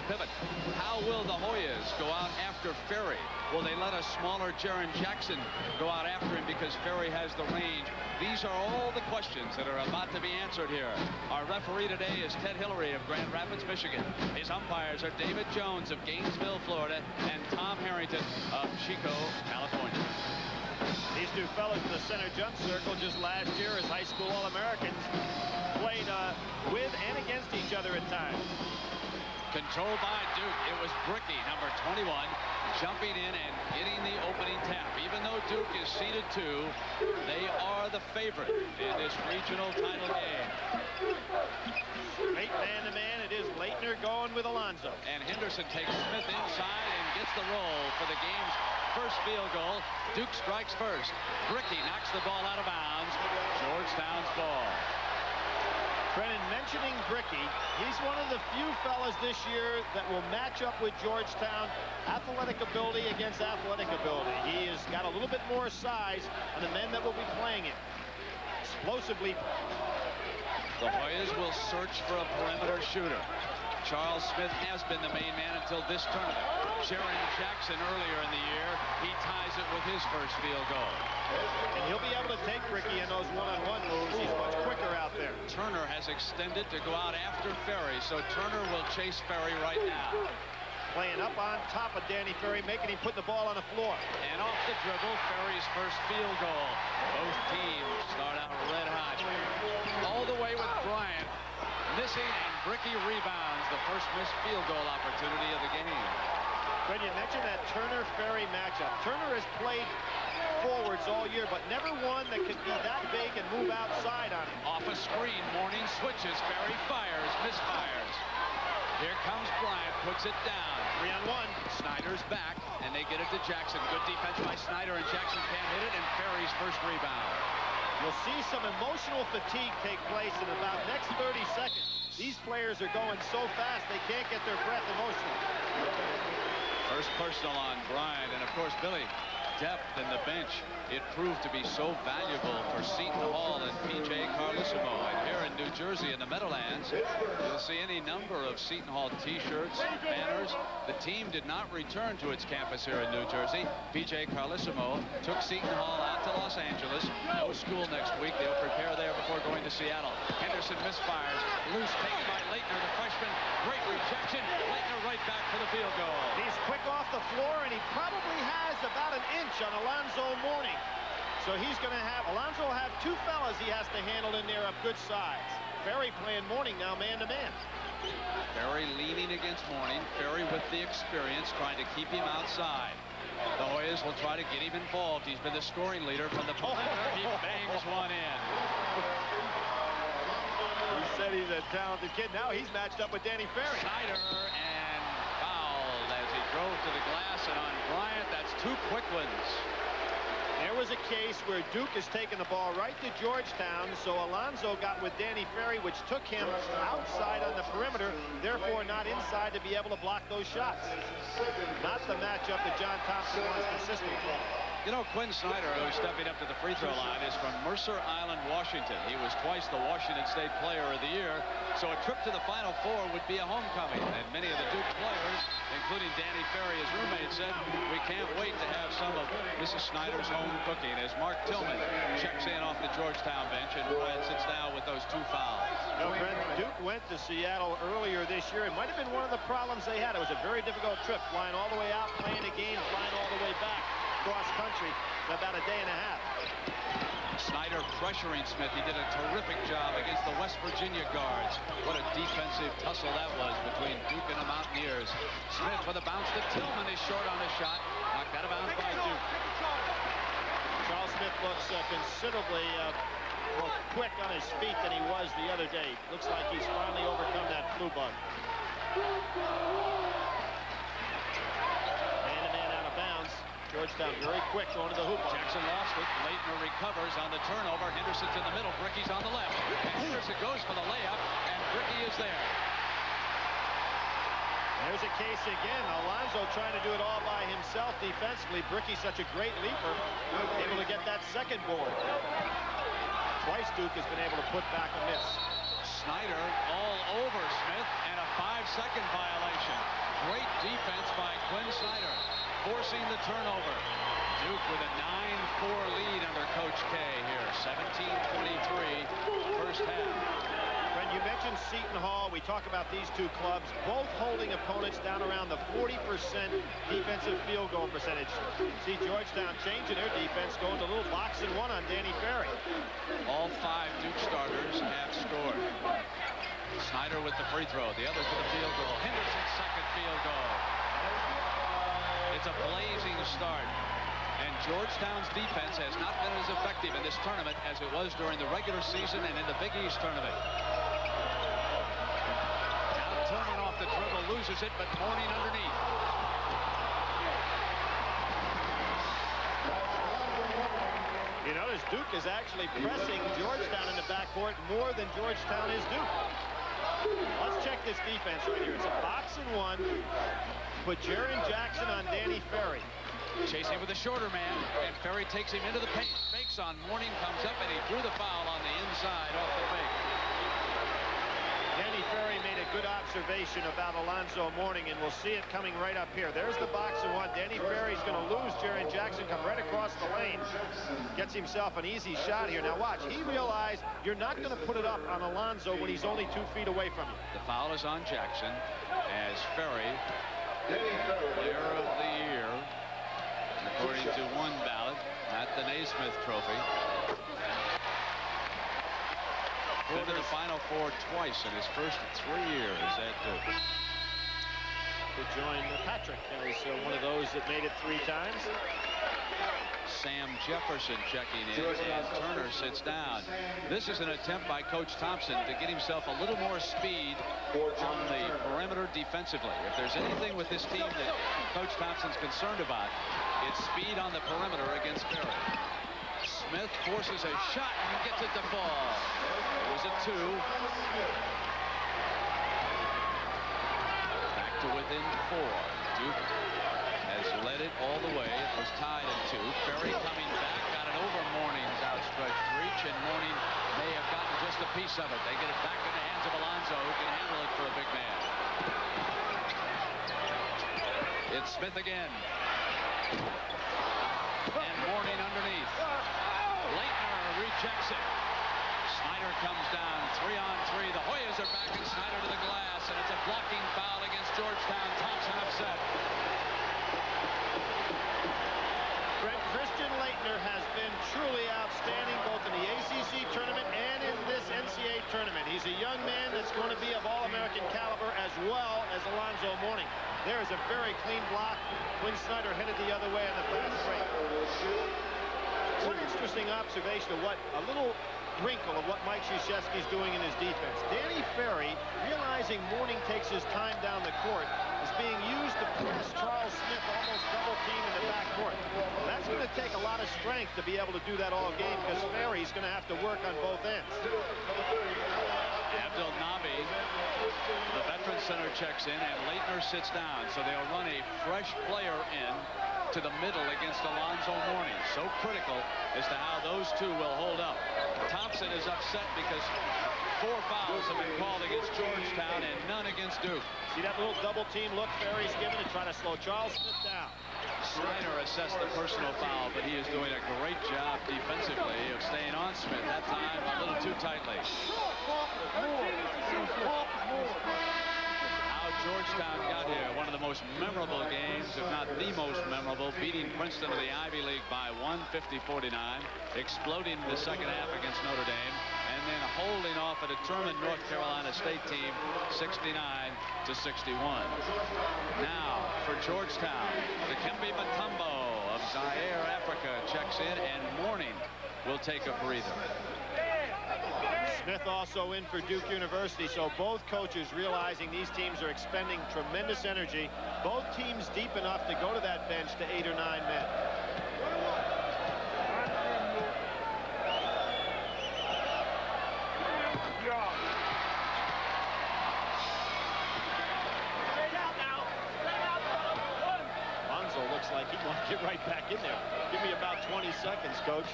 the pivot. How will the Hoyas go out after Ferry? Will they let a smaller Jaron Jackson go out after him because Ferry has the range? These are all the questions that are about to be answered here. Our referee today is Ted Hillary of Grand Rapids, Michigan. His umpires are David Jones of Gainesville, Florida, and Tom Harrington of Chico, California. These two fellas in the center jump circle just last year as high school All-Americans played with and against each other at times. Controlled by Duke. It was Bricky, number 21, jumping in and getting the opening tap. Even though Duke is seeded 2, they are the favorite in this regional title game. Great man-to-man. It is Laettner going with Alonso. And Henderson takes Smith inside and gets the roll for the game's first field goal. Duke strikes first. Bricky knocks the ball out of bounds. Georgetown's ball. Brennan, mentioning Bricky, he's one of the few fellas this year that will match up with Georgetown. Athletic ability against athletic ability. He has got a little bit more size on the men that will be playing it. Explosively. The Hoyas will search for a perimeter shooter. Charles Smith has been the main man until this tournament. Jaron Jackson earlier in the year, he ties it with his first field goal. And he'll be able to take Bricky in those one-on-one moves. He's much quicker out there. Turner has extended to go out after Ferry, so Turner will chase Ferry right now. Playing up on top of Danny Ferry, making him put the ball on the floor. And off the dribble, Ferry's first field goal. Both teams start out red hot. All the way with Bryant missing, and Bricky rebounds the first missed field goal opportunity of the game. When you mentioned that Turner-Ferry matchup, Turner has played forwards all year, but never one that could be that big and move outside on him. Off a screen, Mourning switches, Ferry fires, misfires. Here comes Bryant, puts it down. 3-on-1. Snyder's back, and they get it to Jackson. Good defense by Snyder, and Jackson can't hit it, and Ferry's first rebound. You'll see some emotional fatigue take place in about next 30 seconds. These players are going so fast they can't get their breath emotionally. First personal on Bryant, and of course, Billy, depth in the bench. It proved to be so valuable for Seton Hall and P.J. Carlissimo. And here in New Jersey in the Meadowlands, you'll see any number of Seton Hall t-shirts, banners. The team did not return to its campus here in New Jersey. P.J. Carlissimo took Seton Hall out to Los Angeles. No school next week. They'll prepare there before going to Seattle. Henderson misfires. Loose taken by Laettner, the freshman. Great rejection. Laettner right back for the field goal. He's quick off the floor, and he probably has about an inch on Alonzo Mourning. So he's going to have, Alonzo will have two fellas he has to handle in there of good size. Ferry playing Mourning now man-to-man. Ferry leaning against Mourning. Ferry with the experience, trying to keep him outside. The Hoyas will try to get him involved. He's been the scoring leader from the perimeter. He bangs one in. He said he's a talented kid. Now he's matched up with Danny Ferry. Snyder, and fouled as he drove to the glass, and on Bryant, that's two quick ones. There was a case where Duke has taken the ball right to Georgetown, so Alonzo got with Danny Ferry, which took him outside on the perimeter, therefore not inside to be able to block those shots. Not the matchup that John Thompson wants consistently. You know, Quinn Snyder, who's stepping up to the free throw line, is from Mercer Island, Washington. He was twice the Washington State Player of the Year, so a trip to the Final Four would be a homecoming. And many of the Duke players, including Danny Ferry, his roommate, said, we can't wait to have some of Mrs. Snyder's home cooking, as Mark Tillman checks in off the Georgetown bench, and Bryant sits down with those two fouls. No, Brent, Duke went to Seattle earlier this year. It might have been one of the problems they had. It was a very difficult trip, flying all the way out, playing a game, flying all the way back cross country in about a day and a half. Snyder pressuring Smith. He did a terrific job against the West Virginia guards. What a defensive tussle that was between Duke and the Mountaineers. Smith with a bounce to Tillman is short on the shot. Knocked out of bounds by Duke. Charles Smith looks considerably more quick on his feet than he was the other day. Looks like he's finally overcome that flu bug. Man-to-man out of bounds. Georgetown very quick going to the hoop. Jackson lost it. Laettner recovers on the turnover. Henderson's in the middle. Bricky's on the left. And Henderson goes for the layup, and Bricky is there. There's a case again. Alonzo trying to do it all by himself defensively. Bricky's such a great leaper, able to get that second board. Twice Duke has been able to put back a miss. Snyder all over Smith, and a 5-second violation. Great defense by Quinn Snyder, forcing the turnover. Duke with a 9-4 lead under Coach K here. 17-23 first half. When you mentioned Seton Hall, we talk about these two clubs, both holding opponents down around the 40% defensive field goal percentage. See Georgetown changing their defense, going to a little box and one on Danny Ferry. All 5 Duke starters have scored. Snyder with the free throw, the others with the field goal. Henderson's second field goal. It's a blazing start. And Georgetown's defense has not been as effective in this tournament as it was during the regular season and in the Big East tournament. Now Tillman off the dribble, loses it, but Mourning underneath. You notice Duke is actually pressing Georgetown in the backcourt more than Georgetown is Duke. Let's check this defense right here. It's a box and one. Put Jaren Jackson on Danny Ferry. Chasing with a shorter man, and Ferry takes him into the paint. Fakes on Mourning, comes up, and he drew the foul on the inside off the fake. Danny Ferry made a good observation about Alonzo Mourning, and we'll see it coming right up here. There's the box and one. Danny Ferry's going to lose Jaren Jackson, come right across the lane. Gets himself an easy shot here. Now watch, he realized you're not going to put it up on Alonzo when he's only 2 feet away from you. The foul is on Jackson as Ferry, player of the year, according to one ballot, at the Naismith Trophy. Been to the Final Four twice in his first 3 years at Duke. To join Patrick as one of those that made it 3 times. Sam Jefferson checking in, and Turner sits down. This is an attempt by Coach Thompson to get himself a little more speed on the perimeter defensively. If there's anything with this team that Coach Thompson's concerned about, it's speed on the perimeter against Ferry. Smith forces a shot and gets it to fall. It was a 2. Back to within 4. Duke has led it all the way. It was tied at 2. Ferry coming back, got it over Mourning's outstretched reach, and Mourning may have gotten just a piece of it. They get it back in the hands of Alonzo, who can handle it for a big man. It's Smith again. And Mourning underneath. LAETTNER rejects it. Snyder comes down, 3-on-3. The Hoyas are back, and Snyder to the glass, and it's a blocking foul against Georgetown. Thompson upset. Christian LAETTNER has been truly outstanding both in the ACC tournament and in this NCAA tournament. He's a young man that's going to be of All-American caliber as well as Alonzo Mourning. There is a very clean block. Quinn Snyder headed the other way on the fast break. One interesting observation of what a little wrinkle of what Mike Krzyzewski's doing in his defense. Danny Ferry, realizing Mourning takes his time down the court, is being used to press Charles Smith almost double team in the backcourt. That's going to take a lot of strength to be able to do that all game, because Ferry's going to have to work on both ends. Abdel Nabi, the veteran center, checks in, and LAETTNER sits down. So they'll run a fresh player in to the middle against Alonzo Mourning. So critical as to how those two will hold up. Thompson is upset because 4 fouls have been called against Georgetown and none against Duke. See that little double team look Ferry's given to try to slow Charles Smith down. Snyder assessed the personal foul, but he is doing a great job defensively of staying on Smith. That time a little too tightly. How Georgetown got here, one of the most memorable games, if not the most memorable, beating Princeton of the Ivy League by 150-49, exploding the second half against Notre Dame, and then holding off a determined North Carolina State team 69-61. Now for Georgetown, Dikembe Mutombo of Zaire, Africa, checks in, and Mourning will take a breather. Smith also in for Duke University, so both coaches realizing these teams are expending tremendous energy. Both teams deep enough to go to that bench to 8 or 9 men. Alonzo looks like he wants to get right back in there. Give me about 20 seconds, coach.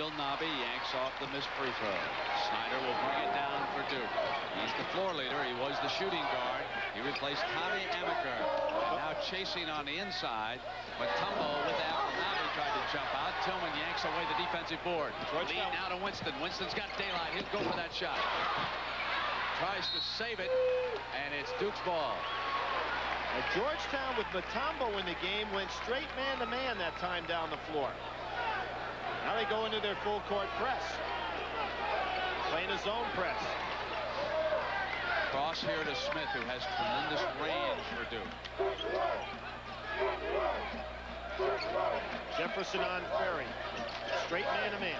Abdelnaby yanks off the missed free throw. Snyder will bring it down for Duke. He's the floor leader. He was the shooting guard. He replaced Tommy Amaker. Now chasing on the inside. Mutombo with Abdelnaby tried to jump out. Tillman yanks away the defensive board. Lead now to Winston. Winston's got daylight. He'll go for that shot. Tries to save it, and it's Duke's ball. And Georgetown with Mutombo in the game went straight man-to-man that time down the floor. Now they go into their full-court press. Playing a zone press. Cross here to Smith, who has tremendous range for Duke. Jefferson on Ferry. Straight man-to-man.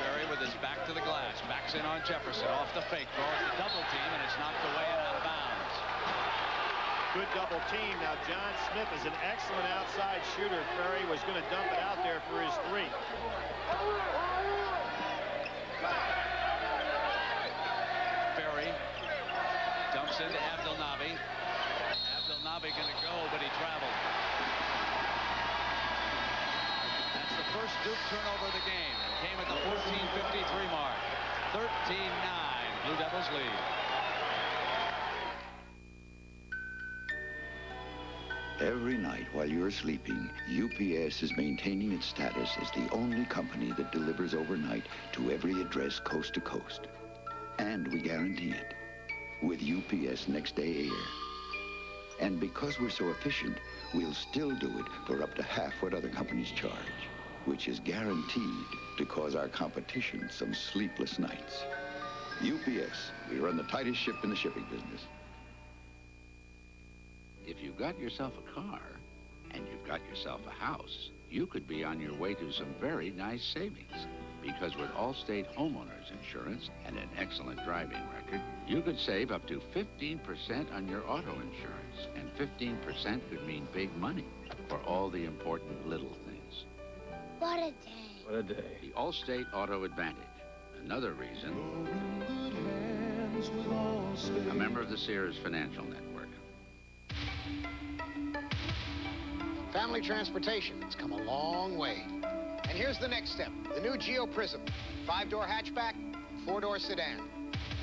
Ferry with his back to the glass. Backs in on Jefferson. Off the fake. Draws the double team, and it's knocked away and out of bounds. Good double team. Now John Smith is an excellent outside shooter. Ferry was going to dump it out there for his three. Ferry dumps into Abdelnaby. Abdelnaby going to go, but he traveled. That's the first Duke turnover of the game. It came at the 14:53 mark. 13-9. Blue Devils lead. Every night while you're sleeping, UPS is maintaining its status as the only company that delivers overnight to every address coast to coast. And we guarantee it with UPS Next Day Air. And because we're so efficient, we'll still do it for up to half what other companies charge, which is guaranteed to cause our competition some sleepless nights. UPS, we run the tightest ship in the shipping business. If you've got yourself a car and you've got yourself a house, you could be on your way to some very nice savings. Because with Allstate Homeowners Insurance and an excellent driving record, you could save up to 15% on your auto insurance. And 15% could mean big money for all the important little things. What a day. What a day. The Allstate Auto Advantage. Another reason. A member of the Sears Financial Network. Family transportation has come a long way. And here's the next step. The new Geo Prism. 5-door hatchback, 4-door sedan.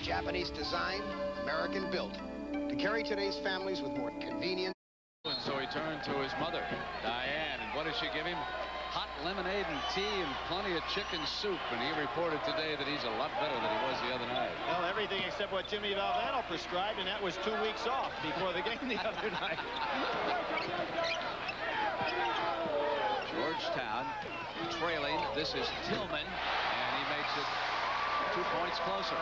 Japanese design, American built. To carry today's families with more convenience. And so he turned to his mother, Diane, and what did she give him? Hot lemonade and tea and plenty of chicken soup. And he reported today that he's a lot better than he was the other night. Well, everything except what Jimmy Valvano prescribed, and that was 2 weeks off before the game the other night. Georgetown trailing. This is Tillman, and he makes it 2 points closer.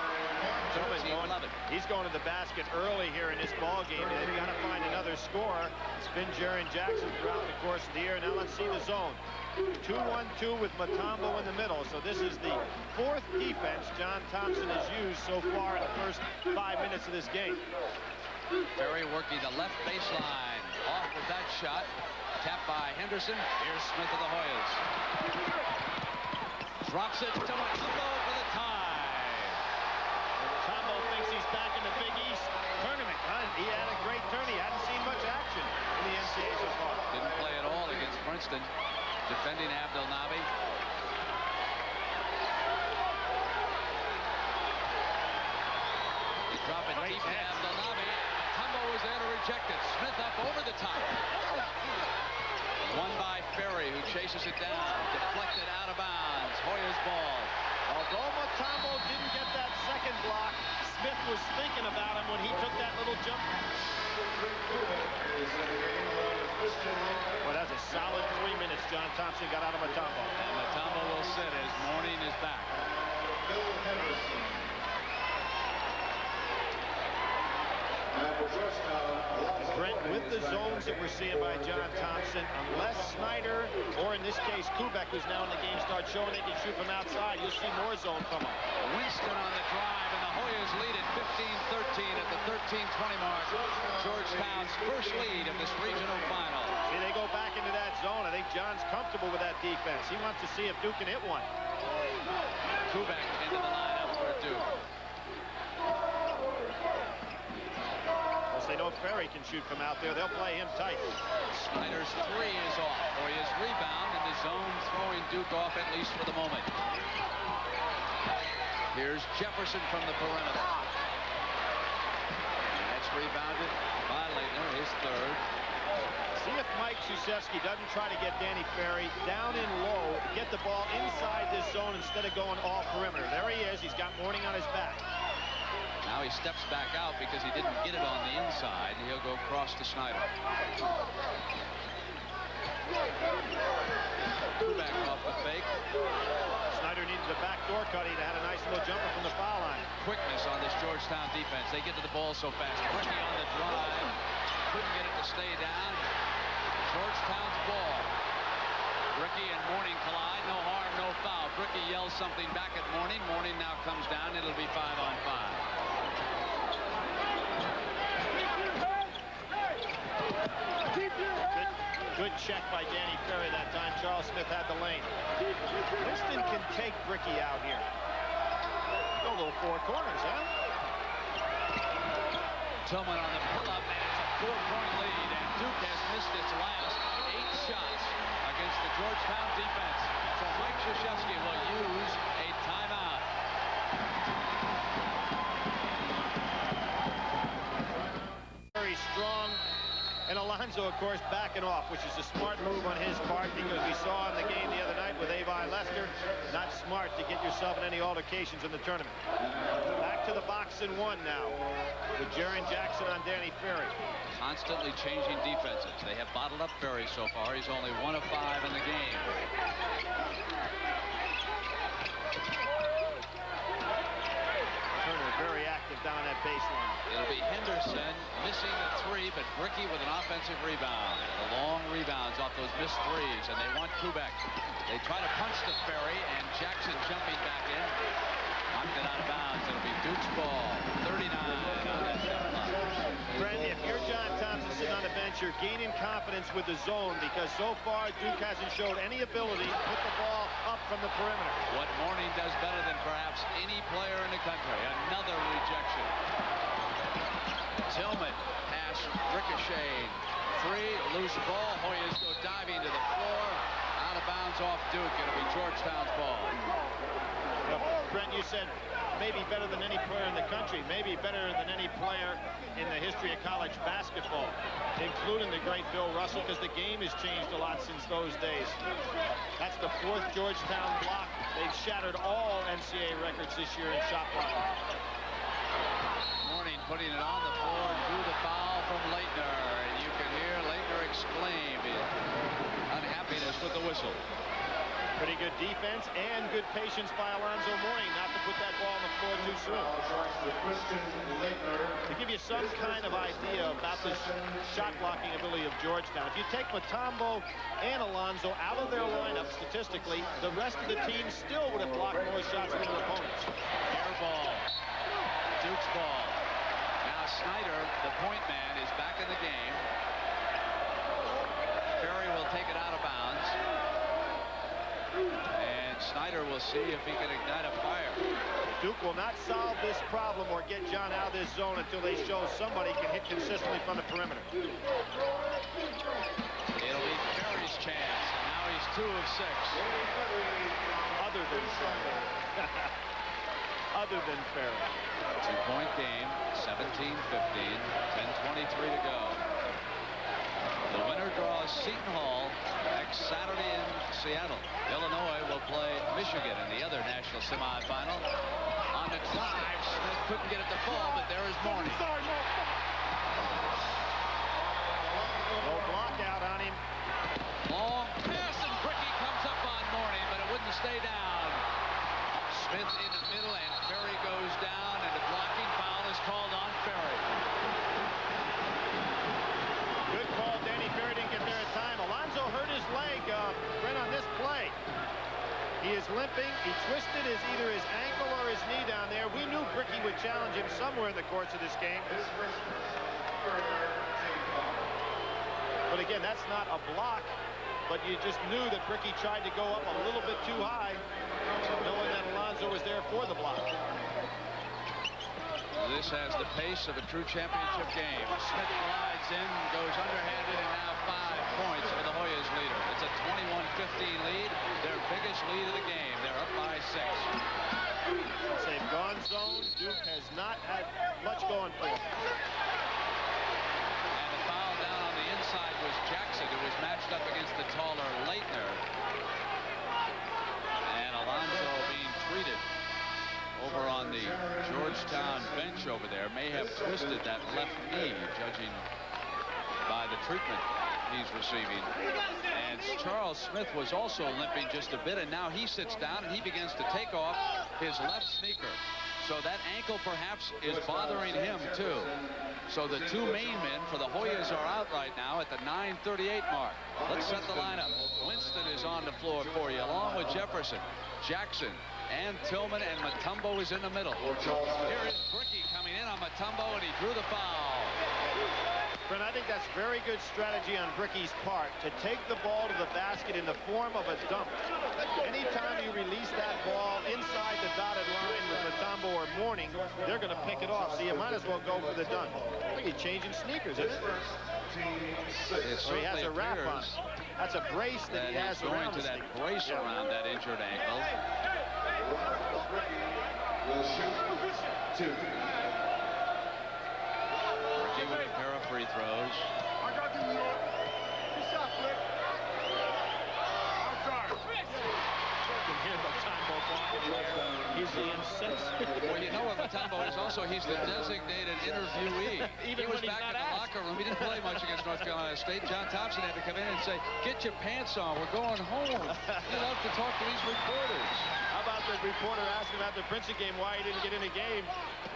He's going to the basket early here in this ball game. They've got to find another scorer. It's been Jaren Jackson throughout the course of the year. Now let's see the zone. 2-1-2 with Mutombo in the middle. So this is the fourth defense John Thompson has used so far in the first 5 minutes of this game. Ferry working the left baseline. Off with that shot. Tapped by Henderson. Here's Smith of the Hoyas. Drops it to Mutombo for the tie. Mutombo thinks he's back in the Big East tournament. He had a great turn. He hadn't seen much action in the NCAA so far. Didn't play at all against Princeton. Defending Abdelnaby. Drop it deep to Abdelnaby. Mutombo was there to reject it. Smith up over the top. Won by Ferry, who chases it down. Deflected out of bounds. Hoyas ball. Although Mutombo didn't get that second block, Smith was thinking about him when he took that little jump. Well, that's a solid 3 minutes John Thompson got out of Mutombo. And Mutombo will sit as Mourning is back. Brent, with the zones that we're seeing by John Thompson, unless Snyder, or in this case Kubek, who's now in the game, start showing they can shoot from outside, you'll see more zone from him. Winston on the drive, and the Hoyas lead at 15-13 at the 13:20 mark. Georgetown's first lead of this regional final. See, they go back into that zone. I think John's comfortable with that defense. He wants to see if Duke can hit one. Kubek into the lineup for Duke. They know Ferry can shoot from out there. They'll play him tight. Snyder's three is off, or his rebound in the zone, throwing Duke off at least for the moment. Here's Jefferson from the perimeter. That's rebounded by Laettner, his third. See if Mike Krzyzewski doesn't try to get Danny Ferry down in low, get the ball inside this zone instead of going off perimeter. There he is. He's got Mourning on his back. Now he steps back out because he didn't get it on the inside. He'll go across to Snyder. Back off the fake. Snyder needed a backdoor cut. He had a nice little jumper from the foul line. Quickness on this Georgetown defense. They get to the ball so fast. Bricky on the drive. Couldn't get it to stay down. Georgetown's ball. Bricky and Mourning collide. No harm, no foul. Bricky yells something back at Mourning. Mourning now comes down. It'll be 5-on-5. Good check by Danny Ferry that time. Charles Smith had the lane. Winston can take Bricky out here. Go little four corners, huh? Tillman on the pull-up, and it's a 4-point lead. And Duke has missed its last 8 shots against the Georgetown defense. So Mike Krzyzewski will use a timeout. Very strong. And Alonzo, of course, backing off, which is a smart move on his part because we saw in the game the other night with Avi Lester, not smart to get yourself in any altercations in the tournament. Back to the box and one now with Jaren Jackson on Danny Ferry. Constantly changing defenses. They have bottled up Ferry so far. He's only 1 of 5 in the game. Turner very active down that baseline. It'll be Henderson missing the 3, but Bricky with an offensive rebound. The long rebounds off those missed threes, and they want Kubek. They try to punch the Ferry, and Jackson jumping back in. Knocked it out of bounds. It'll be Duke's ball. 39 on that shot clock. Brent, if you're John Thompson sitting on the bench, you're gaining confidence with the zone because so far Duke hasn't showed any ability to put the ball up from the perimeter. What Mourning does better than perhaps any player in the country. Another rejection. Tillman, pass ricocheted. 3, loose ball. Hoyas go diving to the floor. Out of bounds off Duke. It'll be Georgetown's ball. Brent, you said maybe better than any player in the country, maybe better than any player in the history of college basketball, including the great Bill Russell, because the game has changed a lot since those days. That's the 4th Georgetown block. They've shattered all NCAA records this year in shot blocking. Mourning putting it on the floor and drew the foul from Laettner, and you can hear Laettner exclaim in unhappiness with the whistle. Pretty good defense and good patience by Alonzo Mourning not to put that ball on the floor too soon. To give you some kind of idea about the shot blocking ability of Georgetown, if you take Mutombo and Alonzo out of their lineup statistically, the rest of the team still would have blocked more shots than their opponents. Air ball. Duke's ball. Now Snyder, the point man, is back in the game. Ferry will take it out of bounds. And Snyder will see if he can ignite a fire. Duke will not solve this problem or get John out of this zone until they show somebody can hit consistently from the perimeter. It'll be Ferry's chance. And now he's 2 of 6. Other than Ferry. Other than Ferry. 2-point game, 17-15, 10:23 to go. The winner draws Seton Hall next Saturday in Seattle. Illinois will play Michigan in the other national semifinal. On the drive, Smith couldn't get it to fall, but there is Mourning. No block out on him. Long pass, and Bricky comes up on Mourning, but it wouldn't stay down. Smith in the middle, and Ferry goes down, and the blocking foul is called on Ferry. Good call. Danny Ferry didn't get there in time. Alonzo hurt his leg, Brent, on this play. He is limping. He twisted either his ankle or his knee down there. We knew Bricky would challenge him somewhere in the course of this game. But again, that's not a block, but you just knew that Bricky tried to go up a little bit too high, knowing that Alonzo was there for the block. This has the pace of a true championship game. Smith glides in, goes underhanded, and now 5 points for the Hoyas leader. It's a 21-15 lead, their biggest lead of the game. They're up by 6. Since they've gone zone, Duke has not had much going for them. And the foul down on the inside was Jackson, who was matched up against the taller Laettner. And Alonso being treated over on the Georgetown bench over there may have twisted that left knee, judging by the treatment he's receiving. And Charles Smith was also limping just a bit, and now he sits down and he begins to take off his left sneaker. So that ankle perhaps is bothering him too. So the 2 main men for the Hoyas are out right now at the 9:38 mark. Let's set the lineup. Winston is on the floor for you, along with Jefferson, Jackson, and Tillman, and Mutombo is in the middle. Here is Bricky coming in on Mutombo, and he drew the foul. Brent, I think that's very good strategy on Bricky's part to take the ball to the basket in the form of a dunk. Anytime you release that ball inside the dotted line with Mutombo or Mourning, they're going to pick it off. So you might as well go for the dunk. I think he's changing sneakers, isn't it? Or he has a wrap on. That's a brace that he has around to that brace around that injured ankle. Will shoot 2. Ricky with a pair of free throws. I got the New York. Good shot, Flick. I'm sorry. You can hear Mutombo barking there. He's the incensed. Well, you know what Mutombo is also? He's the designated interviewee. Even he was when he's back not in the asked. locker room. He didn't play much against North Carolina State. John Thompson had to come in and say, "Get your pants on. We're going home." He loved to talk to these reporters. How about the reporter asked him after the Princeton game why he didn't get in the game?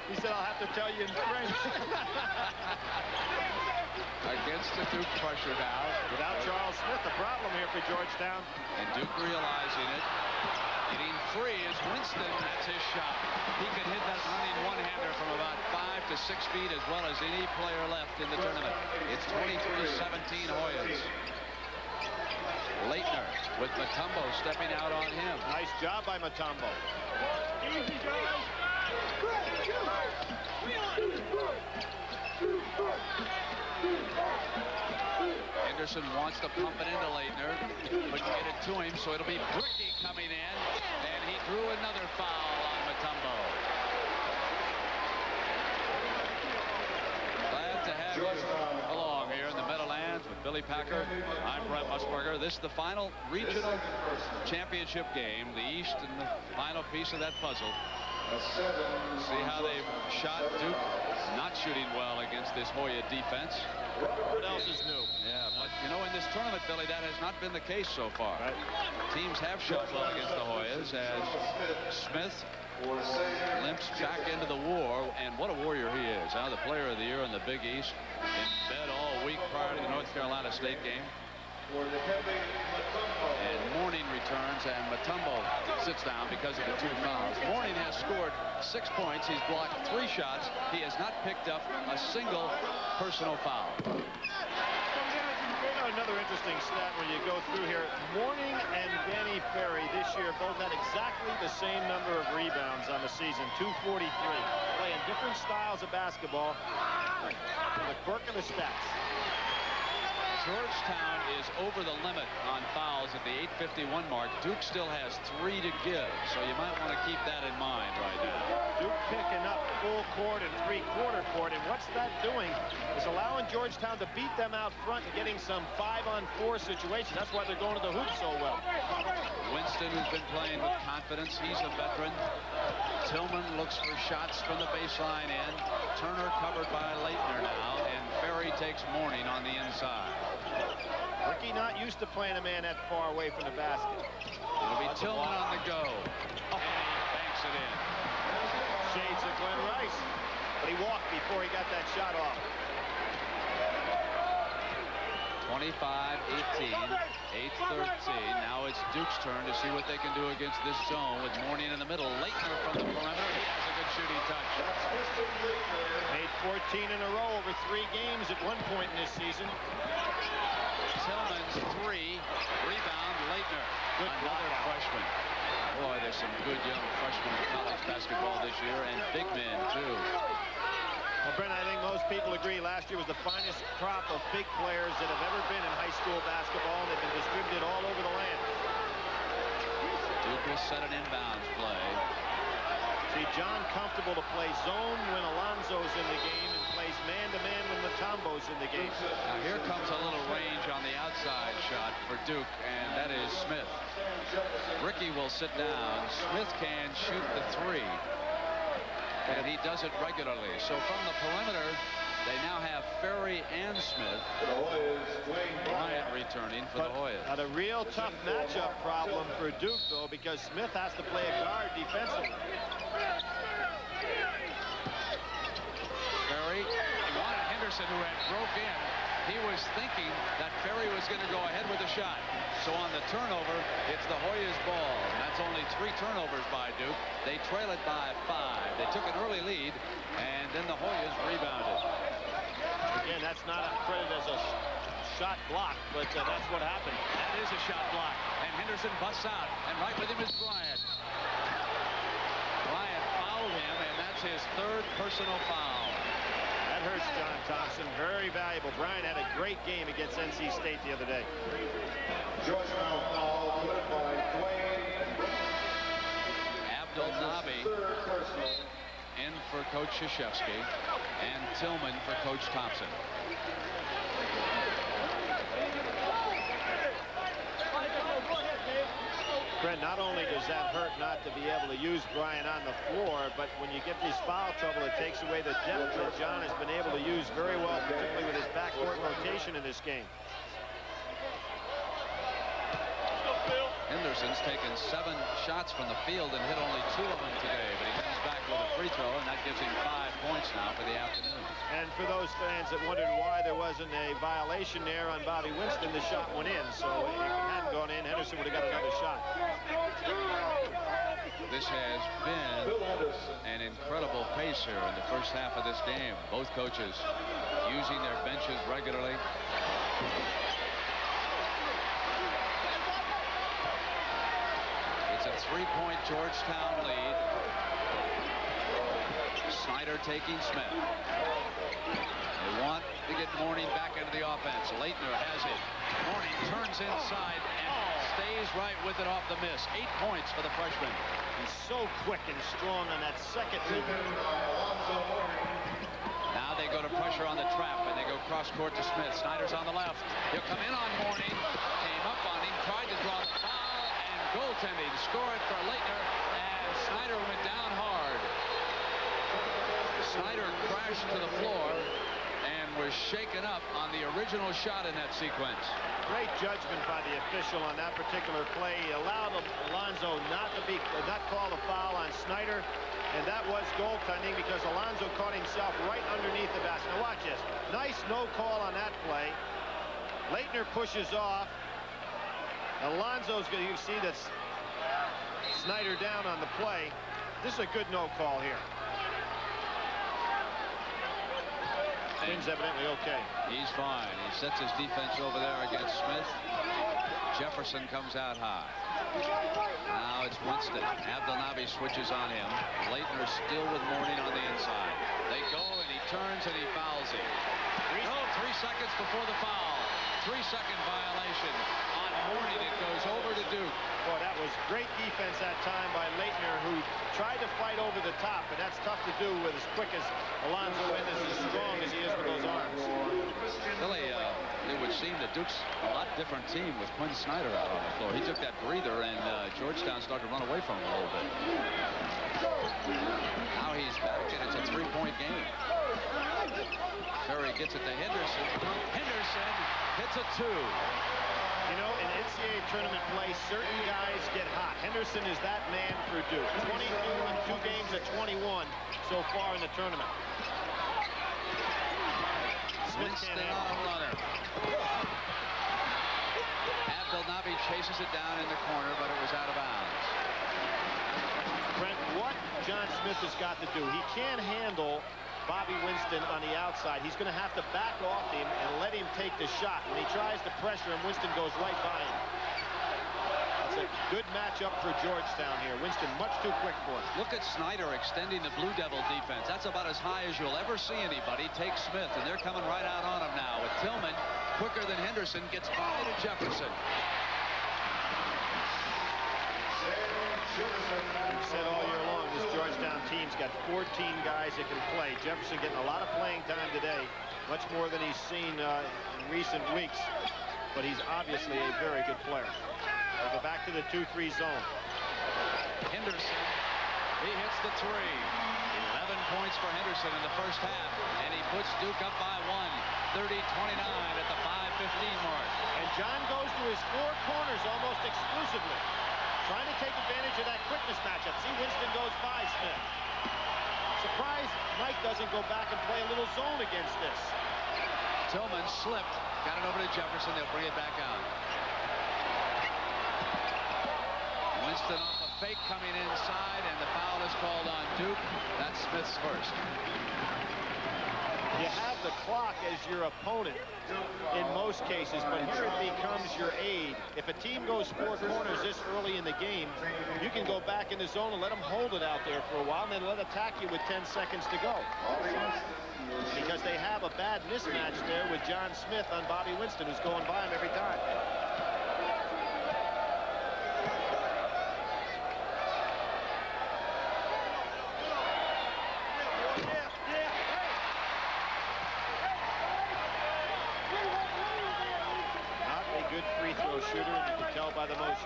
He said, "I'll have to tell you in French." Against the Duke pressure now. Without Charles Smith, the problem here for Georgetown. And Duke realizing it. Getting free is Winston. That's his shot. He can hit that running one-hander from about 5 to 6 feet as well as any player left in the tournament. It's 23-17 Hoyas. Laettner with Mutombo stepping out on him. Nice job by Mutombo. Henderson wants to pump it into Laettner, but get it to him, so it'll be Bricky coming in, and he drew another foul on Mutombo. Glad to have you along here in the Meadowlands with Billy Packer. I'm Brent Musburger. This is the final regional championship game, the East and the final piece of that puzzle. See how they've shot. Duke not shooting well against this Hoya defense. What else is new? Yeah, but you know, in this tournament, Billy, that has not been the case so far. Right. Teams have shot well against the Hoyas as Smith limps back into the war, and what a warrior he is. Now the player of the year in the Big East, in bed all week prior to the North Carolina State game. And Mourning returns, and Mutombo sits down because of the 2 fouls. Mourning has scored 6 points. He's blocked 3 shots. He has not picked up a single personal foul. Another interesting stat when you go through here. Mourning and Danny Ferry this year both had exactly the same number of rebounds on the season, 243. Playing different styles of basketball. The quirk of the stats. Georgetown is over the limit on fouls at the 8:51 mark. Duke still has 3 to give, so you might want to keep that in mind right now. Duke picking up full court and 3/4 court, and what's that doing? It's allowing Georgetown to beat them out front and getting some 5-on-4 situations. That's why they're going to the hoop so well. Winston, who's been playing with confidence, he's a veteran. Tillman looks for shots from the baseline in. Turner covered by Laettner now, and Ferry takes Mourning on the inside. Ricky not used to playing a man that far away from the basket. It'll be Tillman on the go, and he banks it in. Shades of Glenn Rice, but he walked before he got that shot off. 25-18, 8-13. Now it's Duke's turn to see what they can do against this zone with Mourning in the middle. Laettner from the perimeter. He has a good shooting touch. Made 14 in a row over 3 games at one point in this season. Tillman's 3. Rebound, Laettner. Good Another block. freshman. Boy, there's some good young freshmen in college basketball this year, and big men, too. Well, Brent, I think most people agree last year was the finest crop of big players that have ever been in high school basketball. They've been distributed all over the land. Duke will set an inbounds play. See, John comfortable to play zone when Alonzo's in the game and plays man-to-man when Mutombo's in the game. Now here comes a little range on the outside shot for Duke, and that is Smith. Ricky will sit down. Smith can shoot the three, and he does it regularly. So from the perimeter, they now have Ferry and Smith. Bryant returning for the Hoyas. But a real tough matchup problem for Duke, though, because Smith has to play a guard defensively. Ferry, he wanted Henderson, who had broke in. He was thinking that Ferry was going to go ahead with the shot. So on the turnover, it's the Hoyas' ball. And that's only 3 turnovers by Duke. They trail it by 5. They took an early lead, and then the Hoyas rebounded. Again, that's not credited as a shot block, but that's what happened. That is a shot block, and Henderson busts out, and right with him is Bryant. Bryant fouled him, and that's his 3rd personal foul. That hurts John Thompson. Very valuable. Bryant had a great game against NC State the other day. Georgetown foul by Dwayne. Abdul Nabi in for Coach Krzyzewski, and Tillman for Coach Thompson. Brent, not only does that hurt not to be able to use Bryant on the floor, but when you get this foul trouble, it takes away the depth that John has been able to use very well, particularly with his backcourt rotation in this game. Henderson's taken 7 shots from the field and hit only 2 of them today, but he comes back with a free throw, and that gives him 5 points now for the afternoon. And for those fans that wondered why there wasn't a violation there on Bobby Winston, the shot went in. So if it hadn't gone in, Henderson would have got another shot. This has been an incredible pace here in the first half of this game. Both coaches using their benches regularly. It's a 3-point Georgetown lead. Snyder taking Smith. They want to get Mourning back into the offense. Laettner has it. Mourning turns inside and stays right with it off the miss. 8 points for the freshman. He's so quick and strong on that second move. Now they go to pressure on the trap, and they go cross court to Smith. Snyder's on the left. He'll come in on Mourning. Came up on him, tried to draw the foul, and goaltending. Score it for Laettner, and Snyder went down hard. Snyder crashed to the floor and was shaken up on the original shot in that sequence. Great judgment by the official on that particular play. He allowed Alonzo not call the foul on Snyder, and that was goaltending because Alonzo caught himself right underneath the basket. Now watch this. Nice no call on that play. Laettner pushes off. Alonzo's going to see that Snyder down on the play. This is a good no call here. Things evidently okay. He's fine. He sets his defense over there against Smith. Jefferson comes out high. Now it's Winston. Abdelnabi switches on him. Laettner still with Mourning on the inside. They go, and he turns, and he fouls him. 3 seconds before the foul. 3-second violation on Mourning. It goes over to Duke. Boy, that was great defense that time by Laettner, who tried to fight over the top, but that's tough to do with as quick as Alonzo and as strong as he is with those arms. Really, it would seem that Duke's a lot different team with Quinn Snyder out on the floor. He took that breather, and Georgetown started to run away from him a little bit. Now he's back, and it's a 3-point game. Ferry gets it to Henderson. Henderson hits a 2. You know, in NCAA tournament play, certain guys get hot. Henderson is that man for Duke. 22 in 2 games at 21 so far in the tournament. Smith Winston on a runner. Abdelnabi chases it down in the corner, but it was out of bounds. Brent, what John Smith has got to do, he can't handle Bobby Winston on the outside. He's going to have to back off him and let him take the shot. When he tries to pressure him, Winston goes right by him. That's a a good matchup for Georgetown here. Winston much too quick for him. Look at Snyder extending the Blue Devil defense. That's about as high as you'll ever see anybody take Smith, and they're coming right out on him now. With Tillman, quicker than Henderson, gets by to Jefferson. We've said all year long, this Georgetown team's got 14 guys that can play. Jefferson getting a lot of playing time today, much more than he's seen in recent weeks. But he's obviously a very good player. We'll go back to the 2-3 zone. Henderson, he hits the three. 11 points for Henderson in the first half, and he puts Duke up by 1, 30-29 at the 5:15 mark. And John goes to his four corners almost exclusively, trying to take advantage of that quickness matchup. See, Winston goes by Smith. Surprised Mike doesn't go back and play a little zone against this. Tillman slipped, got it over to Jefferson. They'll bring it back out. Winston off a fake coming inside, and the foul is called on Duke. That's Smith's first. You have the clock as your opponent in most cases, but here it becomes your aid. If a team goes four corners this early in the game, you can go back in the zone and let them hold it out there for a while, and then let attack you with 10 seconds to go. Because they have a bad mismatch there with John Smith on Bobby Winston, who's going by him every time. Not a good free throw shooter, and you can tell by the motion.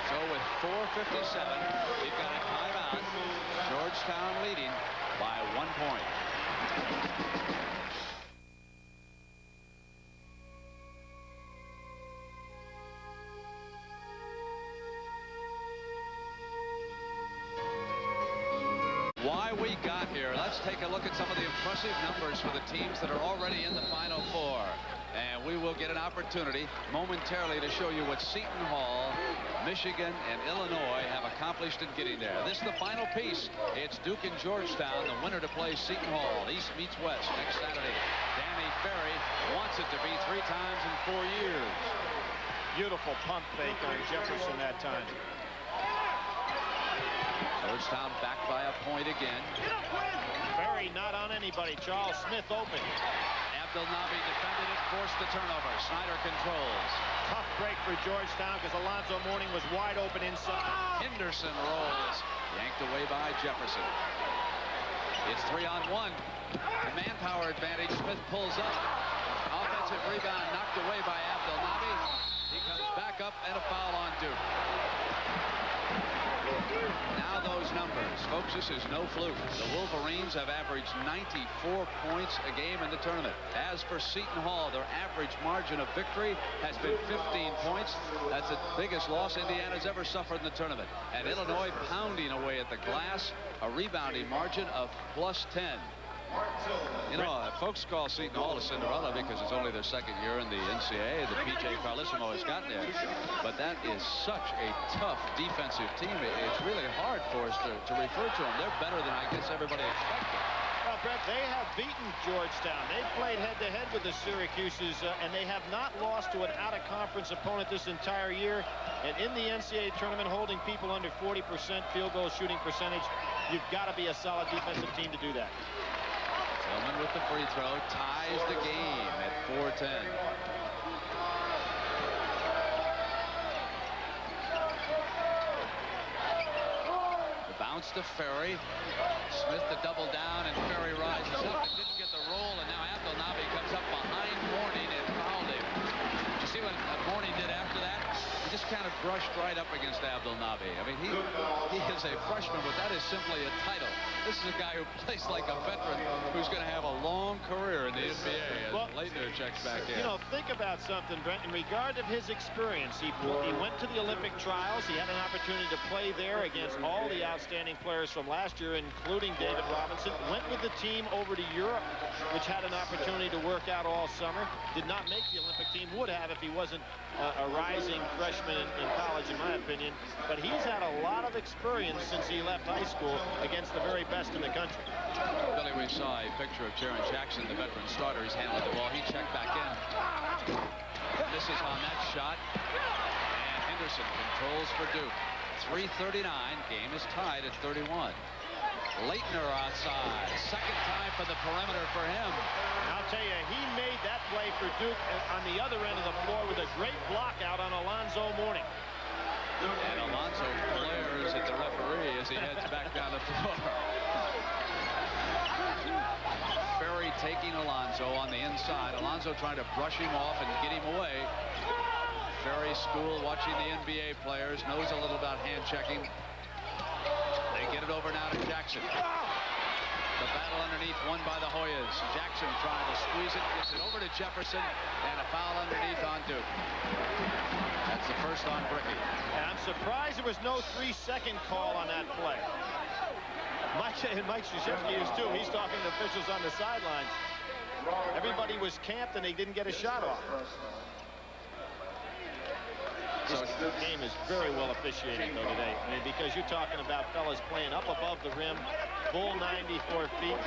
So with 4:57, we've got a timeout. Georgetown leading by 1 point. Why we got here, let's take a look at some of the impressive numbers for the teams that are already in the Final Four. And we will get an opportunity momentarily to show you what Seton Hall, Michigan, and Illinois have accomplished in getting there. This is the final piece. It's Duke and Georgetown, the winner to play Seton Hall. East meets West next Saturday. Danny Ferry wants it to be 3 times in 4 years. Beautiful pump fake on Jefferson that time. Georgetown back by a point again. Ferry not on anybody. Charles Smith open. Abdelnaby defended it, forced the turnover. Snyder controls. Tough break for Georgetown because Alonzo Mourning was wide open inside. Henderson rolls. Yanked away by Jefferson. It's 3-on-1. The manpower advantage. Smith pulls up. Offensive rebound knocked away by Abdelnaby. He comes back up, and a foul on Duke. Now those numbers. Folks, this is no fluke. The Wolverines have averaged 94 points a game in the tournament. As for Seton Hall, their average margin of victory has been 15 points. That's the biggest loss Indiana's ever suffered in the tournament. And Illinois pounding away at the glass, a rebounding margin of +10. You know, folks call Seton Hall a Cinderella because it's only their second year in the NCAA. The P.J. Carlissimo has gotten there. But that is such a tough defensive team. It's really hard for us to refer to them. They're better than I guess everybody expected. Well, Brett, they have beaten Georgetown. They've played head-to-head with the Syracuses, and they have not lost to an out-of-conference opponent this entire year. And in the NCAA tournament, holding people under 40% field goal shooting percentage, you've got to be a solid defensive team to do that. Tillman with the free throw ties the game at 4:10. The bounce to Ferry. Smith to double down, and Ferry rises up and didn't get the roll, and now Abdelnaby comes up behind Mourning and fouled him. Did you see what Mourning did after that? He just kind of brushed right up against Abdelnaby. I mean, he is a freshman, but that is simply a title. This is a guy who plays like a veteran who's going to have a long career in the NBA as Laettner checks back in. You know, think about something, Brent. In regard of his experience, he went to the Olympic trials. He had an opportunity to play there against all the outstanding players from last year, including David Robinson. Went with the team over to Europe, which had an opportunity to work out all summer. Did not make the Olympic team. Would have if he wasn't a rising freshman in college, in my opinion. But he's had a lot of experience since he left high school against the very best in the country. Billy, we saw a picture of Jaron Jackson, the veteran starter. He's handling the ball. He checked back in. Misses on that shot. And Henderson controls for Duke. 3:39. Game is tied at 31. Laettner outside. Second time for the perimeter for him. And I'll tell you, he made that play for Duke on the other end of the floor with a great block out on Alonzo Mourning. And Alonzo glares at the referee as he heads back down the floor. Ferry taking Alonzo on the inside. Alonzo trying to brush him off and get him away. Ferry school watching the NBA players, knows a little about hand checking. They get it over now to Jackson. The battle underneath won by the Hoyas. Jackson trying to squeeze it, gets it over to Jefferson, and a foul underneath on Duke. That's the first on Bricky. And I'm surprised there was no 3-second call on that play. Mike Krzyzewski is too. He's talking to officials on the sidelines. Everybody was camped and they didn't get a shot off. This game is very well officiated, though, today. I mean, because you're talking about fellas playing up above the rim, full 94 feet.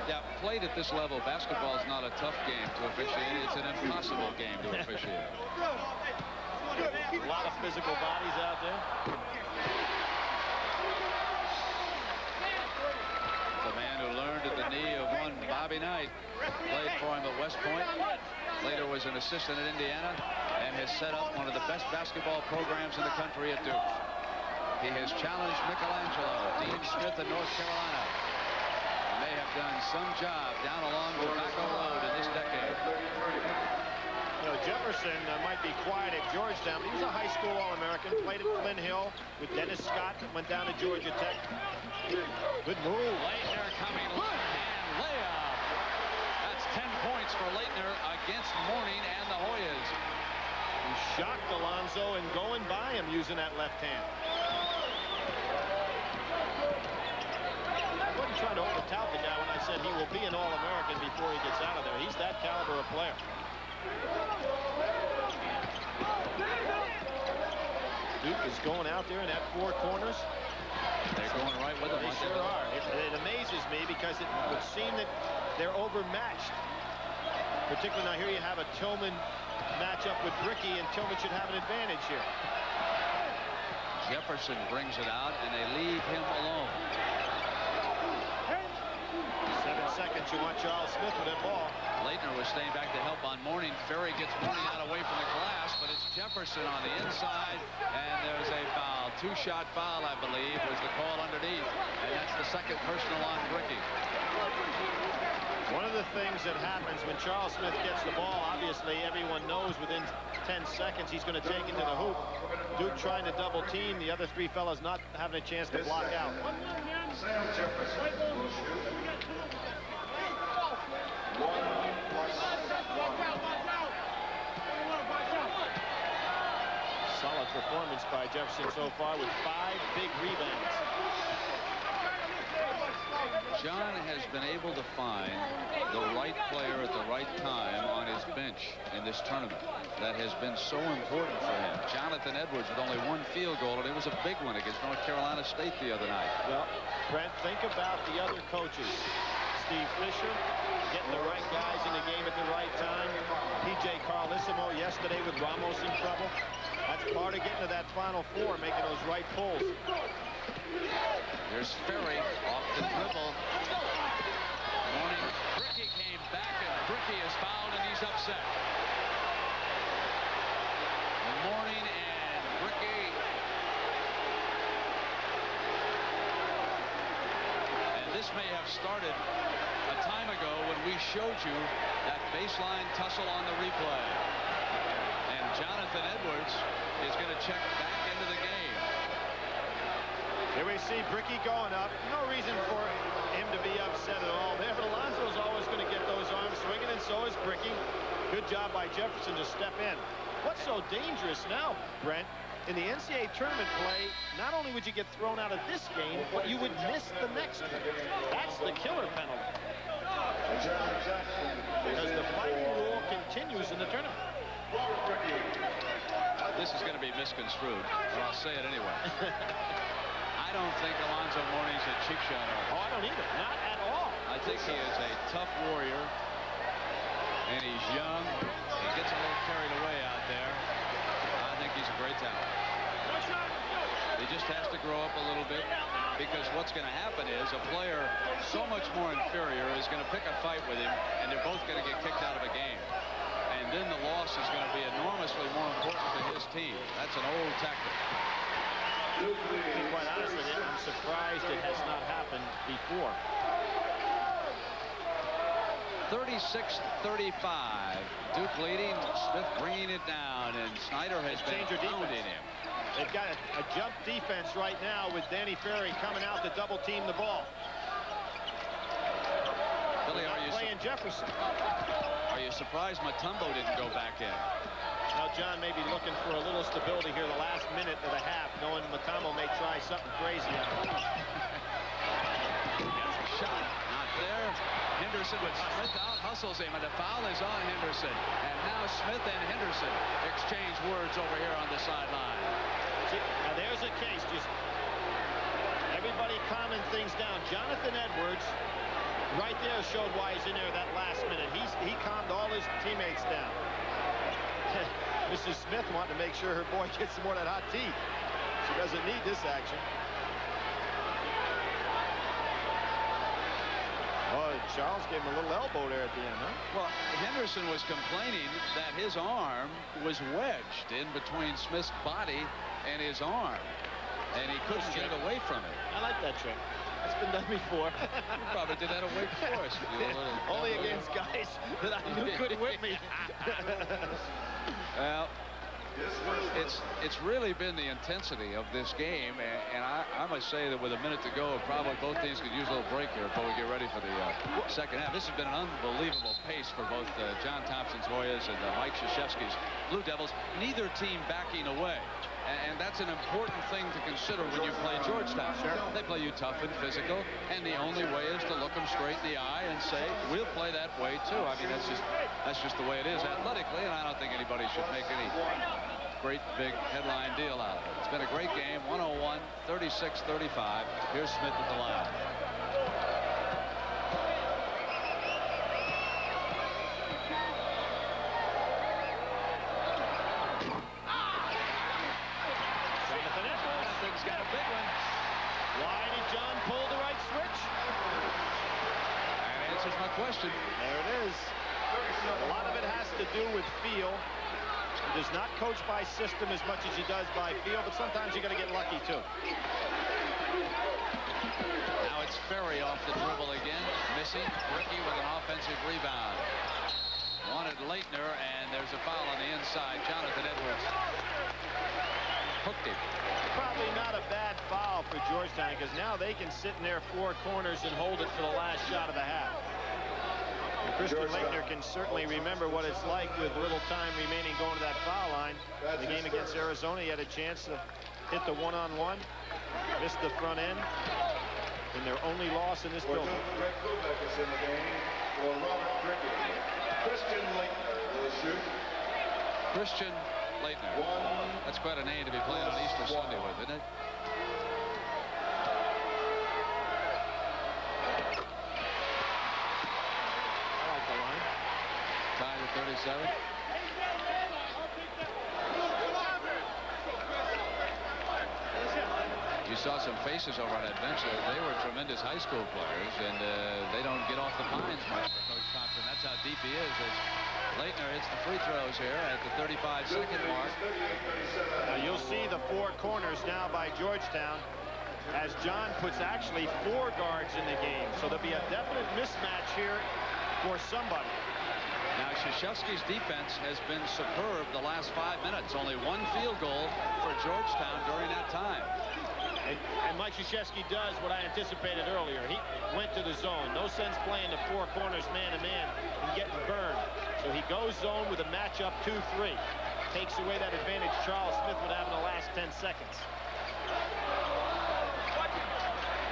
Yeah, played at this level, basketball is not a tough game to officiate. It's an impossible game to officiate. A lot of physical bodies out there. The man who learned at the knee of one Bobby Knight, played for him at West Point, later was an assistant at Indiana, and has set up one of the best basketball programs in the country at Duke. He has challenged Michelangelo, Dean Smith in North Carolina. And they have done some job down along Tobacco Road in this decade. You know, Jefferson might be quiet at Georgetown, but he was a high school All-American, played at Flint Hill with Dennis Scott, that went down to Georgia Tech. Good move. Laettner coming left hand layup. That's 10 points for Laettner against Mourning and the Hoyas. He shocked Alonzo and going by him using that left hand. I wasn't trying to over-tout the guy when I said he will be an All-American before he gets out of there. He's that caliber of player. Duke is going out there in that four corners. They're going right with him. They sure are. It amazes me because it would seem that they're overmatched. Particularly now here you have a Tillman matchup with Bricky, and Tillman should have an advantage here. Jefferson brings it out, and they leave him alone. 7 seconds. You want Charles Smith with that ball. Laettner was staying back to help on Mourning. Ferry gets Mourning out away from the glass, but it's Jefferson on the inside, and there's a foul. Two-shot foul, I believe, was the call underneath, and that's the second personal on Bricky. One of the things that happens when Charles Smith gets the ball, obviously everyone knows within 10 seconds he's going to take it to the hoop. Duke trying to double team, the other three fellas not having a chance to block out. Solid performance by Jefferson so far with 5 big rebounds. John has been able to find the right player at the right time on his bench in this tournament. That has been so important for him. Jonathan Edwards with only 1 field goal, and it was a big one against North Carolina State the other night. Well, Brent, think about the other coaches. Steve Fisher getting the right guys in the game at the right time. P.J. Carlissimo yesterday with Ramos in trouble. That's part of getting to that Final Four, making those right pulls. Here's Ferry off the dribble. Mourning. Bricky came back, and Bricky is fouled, and he's upset. Mourning and Bricky. And this may have started a time ago when we showed you that baseline tussle on the replay. And Jonathan Edwards is going to check back into the game. Here we see Bricky going up. No reason for him to be upset at all there, but Alonso's always going to get those arms swinging, and so is Bricky. Good job by Jefferson to step in. What's so dangerous now, Brent, in the NCAA tournament play, not only would you get thrown out of this game, but you would miss the next one. That's the killer penalty. Because the fighting rule continues in the tournament. This is going to be misconstrued, but I'll say it anyway. I don't think Alonzo Mourning's a cheap shot artist. Oh, I don't either. Not at all. I think he is a tough warrior, and he's young. He gets a little carried away out there. I think he's a great talent. He just has to grow up a little bit, because what's going to happen is a player so much more inferior is going to pick a fight with him, and they're both going to get kicked out of a game. And then the loss is going to be enormously more important to his team. That's an old tactic. To be quite honest with you, I'm surprised it has not happened before. 36-35. Duke leading, Smith bringing it down, and Snyder has been pounding him. They've got a jump defense right now with Danny Ferry coming out to double team the ball. Billy, are you playing Jefferson? Are you surprised Mutombo didn't go back in? Now John may be looking for a little stability here the last minute of the half, knowing Mutombo may try something crazy on him. Gets a shot, not there. Henderson with Smith out, hustles him, and the foul is on Henderson. And now Smith and Henderson exchange words over here on the sideline. Now there's a case, just everybody calming things down. Jonathan Edwards right there showed why he's in there that last minute. He calmed all his teammates down. Mrs. Smith wanted to make sure her boy gets some more of that hot tea. She doesn't need this action. Oh, Charles gave him a little elbow there at the end, huh? Well, Henderson was complaining that his arm was wedged in between Smith's body and his arm, and he couldn't get it away from it. I like that trick. That's been done before. You probably did that away before us. Only against guys that I knew couldn't whip me. Well, it's really been the intensity of this game, and I must say that with a minute to go, probably both teams could use a little break here before we get ready for the second half. This has been an unbelievable pace for both John Thompson's Hoyas and Mike Krzyzewski's Blue Devils. Neither team backing away. And that's an important thing to consider when you play Georgetown. Sure. They play you tough and physical, and the only way is to look them straight in the eye and say, we'll play that way too. I mean, that's just the way it is athletically, and I don't think anybody should make any great big headline deal out of it. It's been a great game, 101, 36-35. Here's Smith at the line. Question. There it is. A lot of it has to do with feel. He does not coach by system as much as he does by feel, but sometimes you got to get lucky too. Now it's Ferry off the dribble again, missing. Ricky with an offensive rebound. Wanted Laettner, and there's a foul on the inside. Jonathan Edwards hooked him. Probably not a bad foul for Georgetown, because now they can sit in their four corners and hold it for the last shot of the half. Christian Laettner can certainly remember what it's like with little time remaining going to that foul line. In the game against Arizona, he had a chance to hit the one-on-one, missed the front end, and their only loss in this building. Christian Laettner will shoot. Christian Laettner. That's quite a name to be playing on Easter Sunday with, isn't it? Tied at 37. You saw some faces over on that bench. They were tremendous high school players, and they don't get off the pines much for Coach Thompson. That's how deep he is. As Laettner hits the free throws here at the 35-second mark. Now you'll see the four corners now by Georgetown, as John puts actually four guards in the game. So there'll be a definite mismatch here for somebody. Now Krzyzewski's defense has been superb the last 5 minutes. Only one field goal for Georgetown during that time. And Mike Krzyzewski does what I anticipated earlier. He went to the zone. No sense playing the four corners man-to-man and getting burned. So he goes zone with a matchup 2-3. Takes away that advantage Charles Smith would have in the last 10 seconds.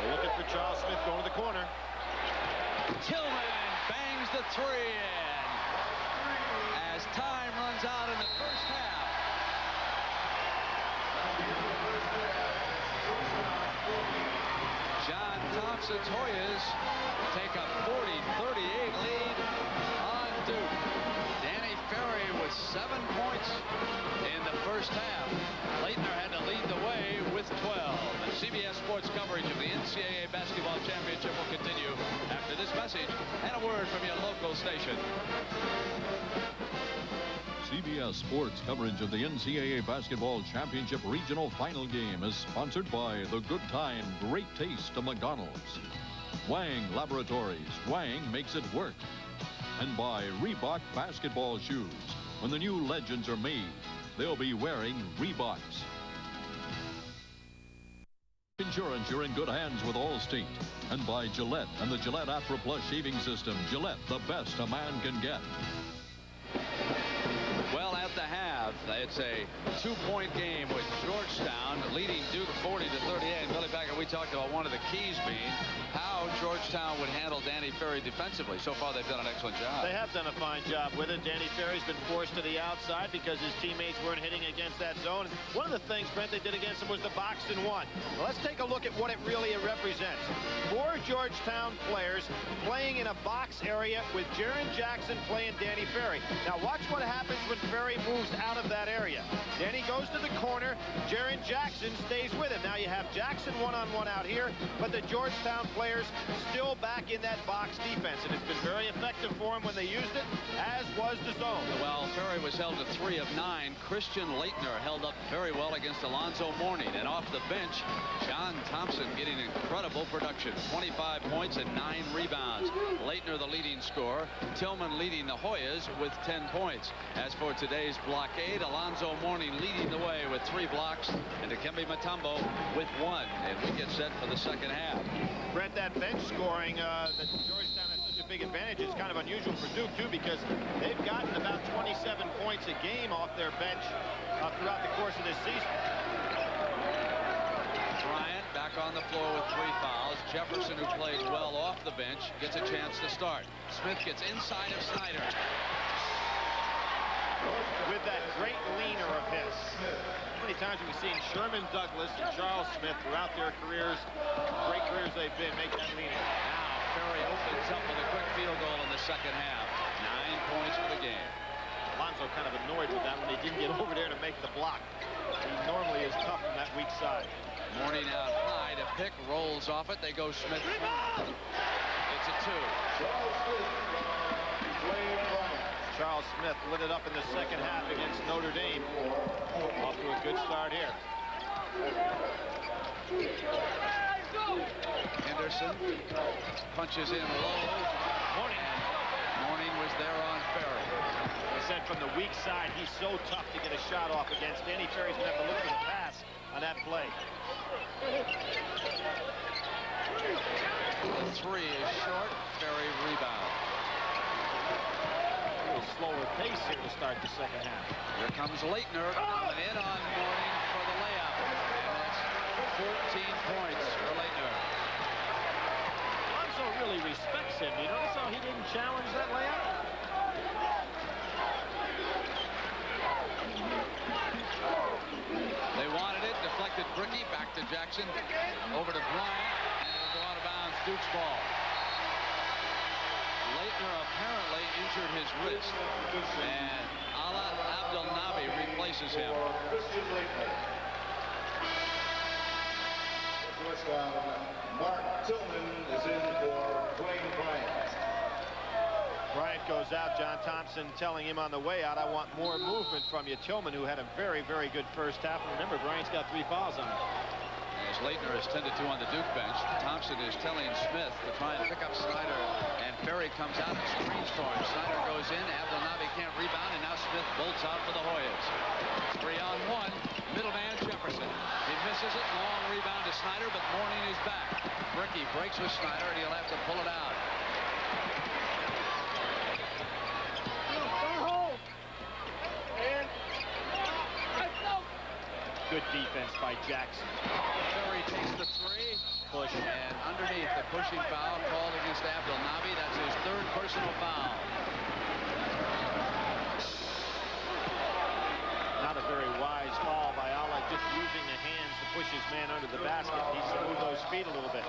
They're looking for Charles Smith going to the corner. Tillman bangs the three in as time runs out in the first half. John Thompson's Hoyas take a 40-38 lead on Duke. Danny Ferry with 7 points in the first half. Laettner had to lead the way with 12. And CBS Sports coverage of the NCAA Basketball Championship will continue after this message and a word from your local station. CBS Sports coverage of the NCAA Basketball Championship Regional Final Game is sponsored by the good time, great taste of McDonald's. Wang Laboratories. Wang makes it work. And by Reebok basketball shoes. When the new legends are made, they'll be wearing Reeboks. Insurance, you're in good hands with Allstate. And by Gillette and the Gillette Afro Plus shaving system. Gillette, the best a man can get. Well, at the half, it's a 2-point game with Georgetown leading Duke 40-38. And Billy Packer, we talked about one of the keys being how Georgetown would handle Danny Ferry defensively. So far, they've done an excellent job. They have done a fine job with it. Danny Ferry's been forced to the outside because his teammates weren't hitting against that zone. One of the things, Brent, they did against him was the box and one. Well, let's take a look at what it really represents. 4 Georgetown players playing in a box area with Jaren Jackson playing Danny Ferry. Now, watch what happens when Ferry moves out of that area. Danny goes to the corner. Jaren Jackson stays with him. Now you have Jackson one-on-one out here, but the Georgetown players still back in that box defense, and it's been very effective for them when they used it, as was the zone. Well, Ferry was held to 3 of 9. Christian Laettner held up very well against Alonzo Mourning, and off the bench, John Thompson getting incredible production. 25 points and 9 rebounds. Laettner the leading scorer. Tillman leading the Hoyas with 10 points. As for today's blockade, Alonzo Mourning leading the way with 3 blocks, and Dikembe Mutombo with 1. And we get set for the second half. Brett, that bench scoring that Georgetown has such a big advantage is kind of unusual for Duke, too, because they've gotten about 27 points a game off their bench throughout the course of this season. Bryant back on the floor with 3 fouls. Jefferson, who played well off the bench, gets a chance to start. Smith gets inside of Snyder. With that great leaner of his. How many times have we seen Sherman Douglas and Charles Smith throughout their careers, great careers they've been, make that leaner? Now Ferry opens up with a quick field goal in the second half. 9 points for the game. Alonzo kind of annoyed with that when he didn't get over there to make the block. He normally is tough from that weak side. Mourning out high to pick, rolls off it. They go Smith. It's a 2. Charles Smith lit it up in the second half against Notre Dame. Off to a good start here. Henderson punches in low. Mourning was there on Ferry. I said from the weak side, he's so tough to get a shot off against. Danny Ferry's going to have to look for the pass on that play. The 3 is short. Ferry rebound. Slower pace here to start the second half. Here comes Laettner coming in on Mourning for the layup. And that's 14 points for Laettner. Alonzo really respects him. You notice how he didn't challenge that layup? They wanted it. Deflected Bricky. Back to Jackson. Over to Bryant. And it'll go out of bounds. Duke's ball. Laettner apparently injured his wrist, and Ala Abdelnaby replaces him. Mark Tillman is in for Dwayne Bryant. Bryant goes out. John Thompson telling him on the way out, I want more movement from you. Tillman, who had a very, very good first half. And remember, Bryant's got 3 fouls on him. as Laettner is 10-2 on the Duke bench. Thompson is telling Smith to try and pick up Snyder, and Ferry comes out and screens for him. Snyder goes in, Abdelnaby can't rebound, and now Smith bolts out for the Hoyas. 3-on-1, middleman Jefferson. He misses it, long rebound to Snyder, but Mourning is back. Bricky breaks with Snyder, and he'll have to pull it out. Good defense by Jackson. Ferry takes the three. Push, and underneath, the pushing foul called against Abdelnaby. That's his third personal foul. Not a very wise call by Allah, just using the hands to push his man under the basket. He needs to move those feet a little bit.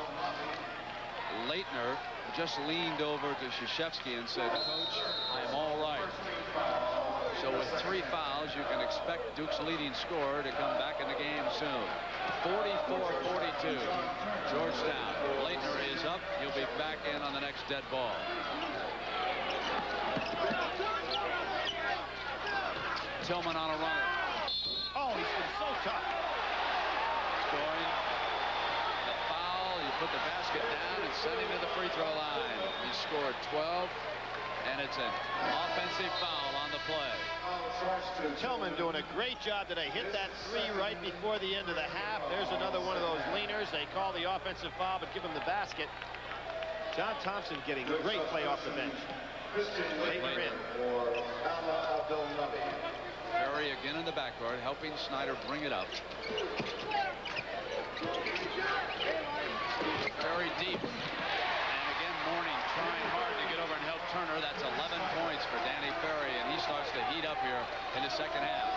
Laettner just leaned over to Krzyzewski and said, "Coach, I am all right." So with 3 fouls, you can expect Duke's leading scorer to come back in the game soon. 44-42, Georgetown. Laettner is up. He'll be back in on the next dead ball. Tillman on a runner. Oh, he's been so tough. Scoring. The foul, you put the basket down and send him to the free throw line. He scored 12, and it's an offensive foul on the play. Tillman doing a great job today. Hit that 3 right before the end of the half. There's another one of those leaners. They call the offensive foul, but give him the basket. John Thompson getting great play off the bench. Laettner in. Ferry again in the backcourt, helping Snyder bring it up. Ferry deep. And again, Mourning trying hard to get over and help Turner. That's 11 points for Danny Ferry, and he starts to heat up here in the second half.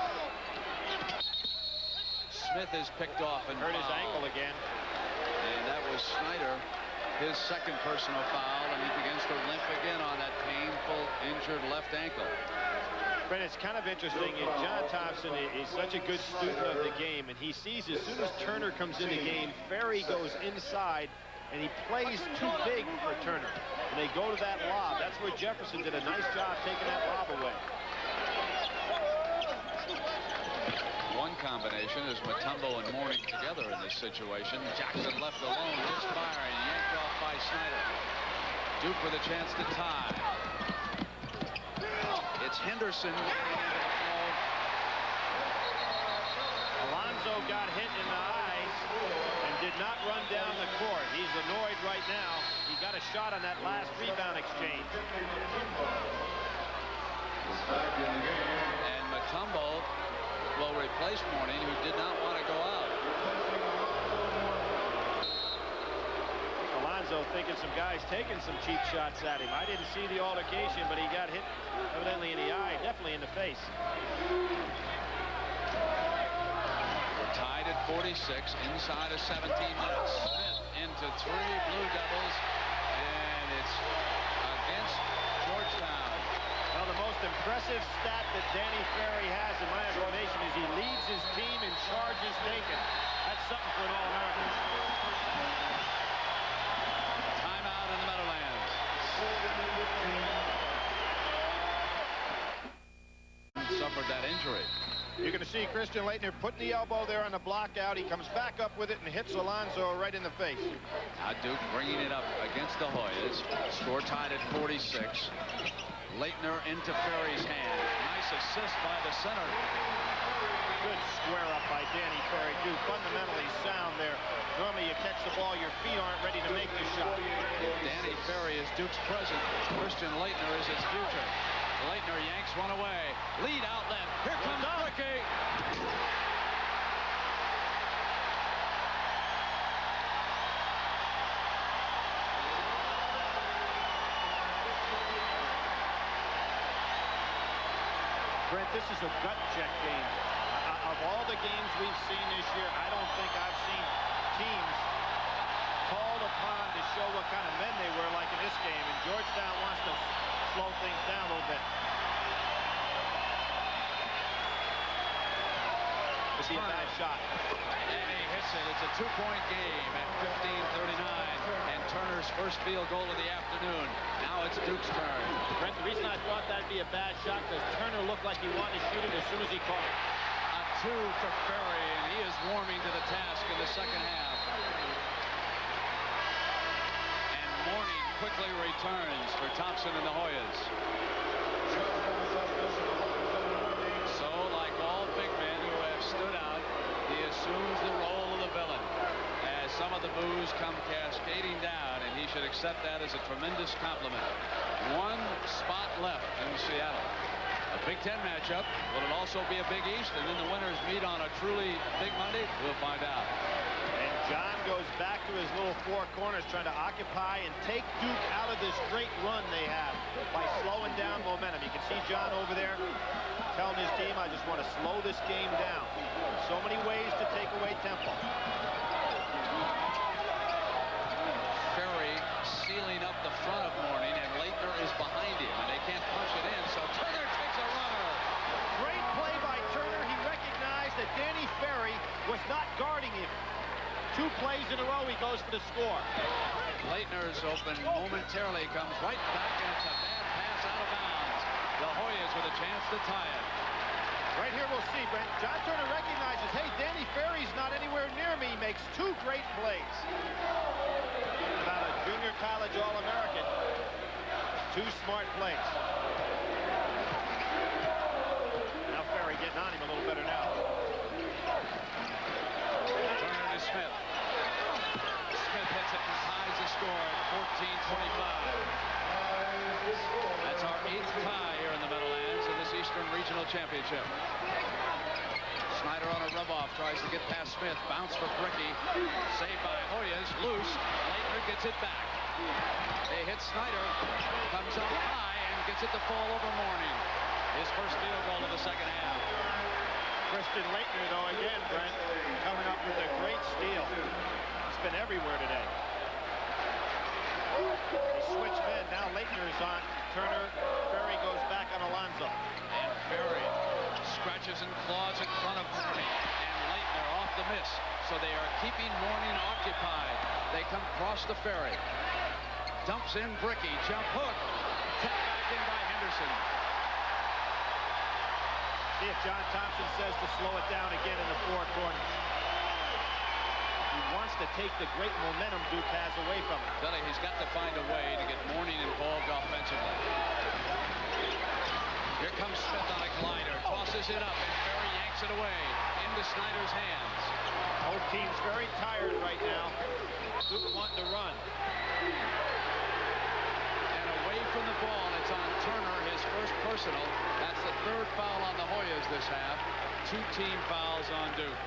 Smith is picked off and hurt his fouled. ankle again. And that was Snyder, his second personal foul, and he begins to limp again on that painful, injured left ankle. Brent, it's kind of interesting. John Thompson is such a good student of the game, and he sees as soon as Turner comes in the game, Ferry goes inside, and he plays too big for Turner. And they go to that lob. That's where Jefferson did a nice job taking that lob away. One combination is Mutombo and Mourning together in this situation. Jackson left alone, misfiring, yanked off by Snyder. Duke with a chance to tie. It's Henderson. Alonzo got hit in the eyes and did not run down the court. He's annoyed right now. He got a shot on that last rebound exchange. And Mutombo will replace Mourning, who did not want to go out. Alonzo thinking some guys taking some cheap shots at him. I didn't see the altercation, but he got hit evidently in the eye, definitely in the face. We're tied at 46 inside of 17 minutes. Smith into 3 Blue Devils, and it's against Georgetown. Well, the most impressive stat that Danny Ferry has, in my estimation, is he leads his team in charges taken. That's something for an All-American. Timeout in the Meadowlands. Suffered that injury. You're going to see Christian Laettner putting the elbow there on the block out. He comes back up with it and hits Alonzo right in the face. Now Duke bringing it up against the Hoyas. Score tied at 46. Laettner into Ferry's hand. Nice assist by the center. Good square up by Danny Ferry. Duke fundamentally sound there. Normally you catch the ball, your feet aren't ready to make the shot. Danny Ferry is Duke's present. Christian Laettner is his future. Laettner yanks one away. Lead outlet. Here comes Bricky. Brent, this is a gut check game. Of all the games we've seen this year, I don't think I've seen teams called upon to show what kind of men they were like in this game. And Georgetown wants to slow things down a little bit. This is a bad shot. And he hits it. It's a 2-point game at 15:39. And Turner's first field goal of the afternoon. Now it's Duke's turn. Brent, the reason I thought that'd be a bad shot because Turner looked like he wanted to shoot it as soon as he caught it. A 2 for Ferry, and he is warming to the task in the second half. quickly returns for Thompson and the Hoyas. So, like all big men who have stood out, he assumes the role of the villain as some of the boos come cascading down, and he should accept that as a tremendous compliment. One spot left in Seattle. A Big Ten matchup. Will it also be a Big East? And then the winners meet on a truly big Monday? We'll find out. And John goes back to his little four corners, trying to occupy and take Duke out of this great run they have by slowing down momentum. You can see John over there telling his team, I just want to slow this game down. So many ways to take away tempo. Ferry sealing up the front of Mourning, and Laettner is behind him, and they can't punch it in, so Turner takes a runner. Great play by Turner. He recognized that Danny Ferry was not guarding him. 2 plays in a row, he goes for the score. Laettner's open momentarily, comes right back, and it's a bad pass out of bounds. The Hoyas with a chance to tie it. Right here we'll see, Brent. John Turner recognizes, hey, Danny Ferry's not anywhere near me. Makes 2 great plays. About a junior college All-American. 2 smart plays. Now Ferry getting on him a little better now. Turner to Smith. Smith hits it and ties the score at 14-25. That's our 8th tie here in the Meadowlands in this Eastern Regional Championship. Snyder on a rub-off, tries to get past Smith. Bounce for Bricky. Saved by Hoyas. Loose. Laettner gets it back. They hit Snyder. Comes up high and gets it to fall over Mourning. His first field goal of the second half. Christian Laettner, though, again, Brent, coming up with a great steal. He's been everywhere today. They switch men. Now Laettner is on Turner. Ferry goes back on Alonzo. And Ferry scratches and claws in front of Mourning. And Laettner off the miss. So they are keeping Mourning occupied. They come across the Ferry. Dumps in Bricky. Jump hook. Tapped back in by Henderson. See if John Thompson says to slow it down again in the 4 corners. He wants to take the great momentum Duke has away from him. Billy, he's got to find a way to get Mourning involved offensively. Here comes Smith on a glider. Tosses it up, and Ferry yanks it away into Snyder's hands. Both teams very tired right now. Duke wanting to run. And away from the ball, it's on Turner, his first personal. That's the 3rd foul on the Hoyas this half. 2 team fouls on Duke.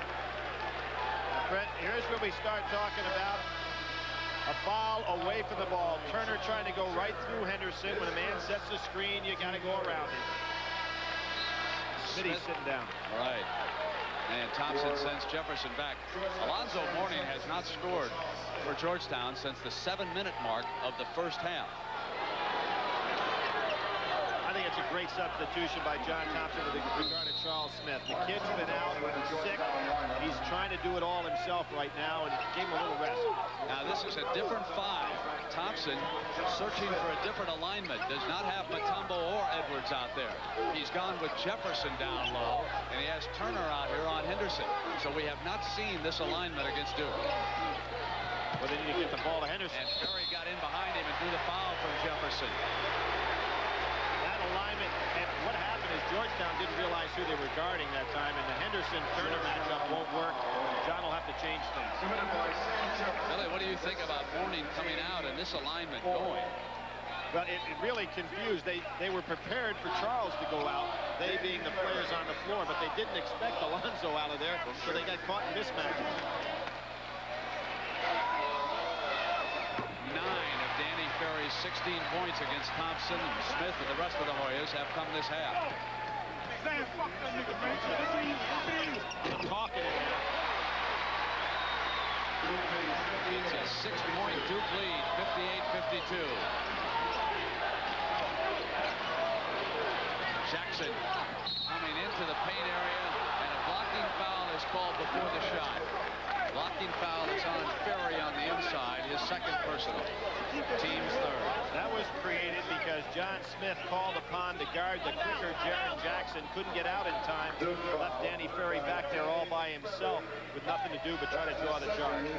Brent, here's where we start talking about a foul away from the ball. Turner trying to go right through Henderson. When a man sets the screen, you got to go around him. Smitty's sitting down. All right. And Thompson sends Jefferson back. Alonzo Mourning has not scored for Georgetown since the 7-minute mark of the first half. I think it's a great substitution by John Thompson with regard to Charles Smith. The kid's been out sick. He's trying to do it all himself right now, and gave him a little rest. Now this is a different 5. Thompson searching for a different alignment. Does not have Mutombo or Edwards out there. He's gone with Jefferson down low, and he has Turner out here on Henderson. So we have not seen this alignment against Duke. But they need to get the ball to Henderson. And Ferry got in behind him and drew the foul from Jefferson. That alignment, and what happened is Georgetown didn't realize who they were guarding that time, and the Henderson-Turner matchup won't work. John will have to change things. Billy, what do you think about Mourning coming out and this alignment going? Well, it really confused. They were prepared for Charles to go out, they being the players on the floor, but they didn't expect Alonzo out of there, so they got caught in mismatches. 9 of Danny Ferry's 16 points against Thompson and Smith and the rest of the Hoyas have come this half. Talking in there. It's a 6-point Duke lead, 58-52. Jackson coming into the paint area, and a blocking foul is called before the shot. Blocking foul is on Ferry on the inside, his 2nd personal. Team's 3rd. That was created because John Smith called upon to guard the quicker Jaren Jackson. Couldn't get out in time. Left Danny Ferry back there all by himself with nothing to do but try to draw the charge.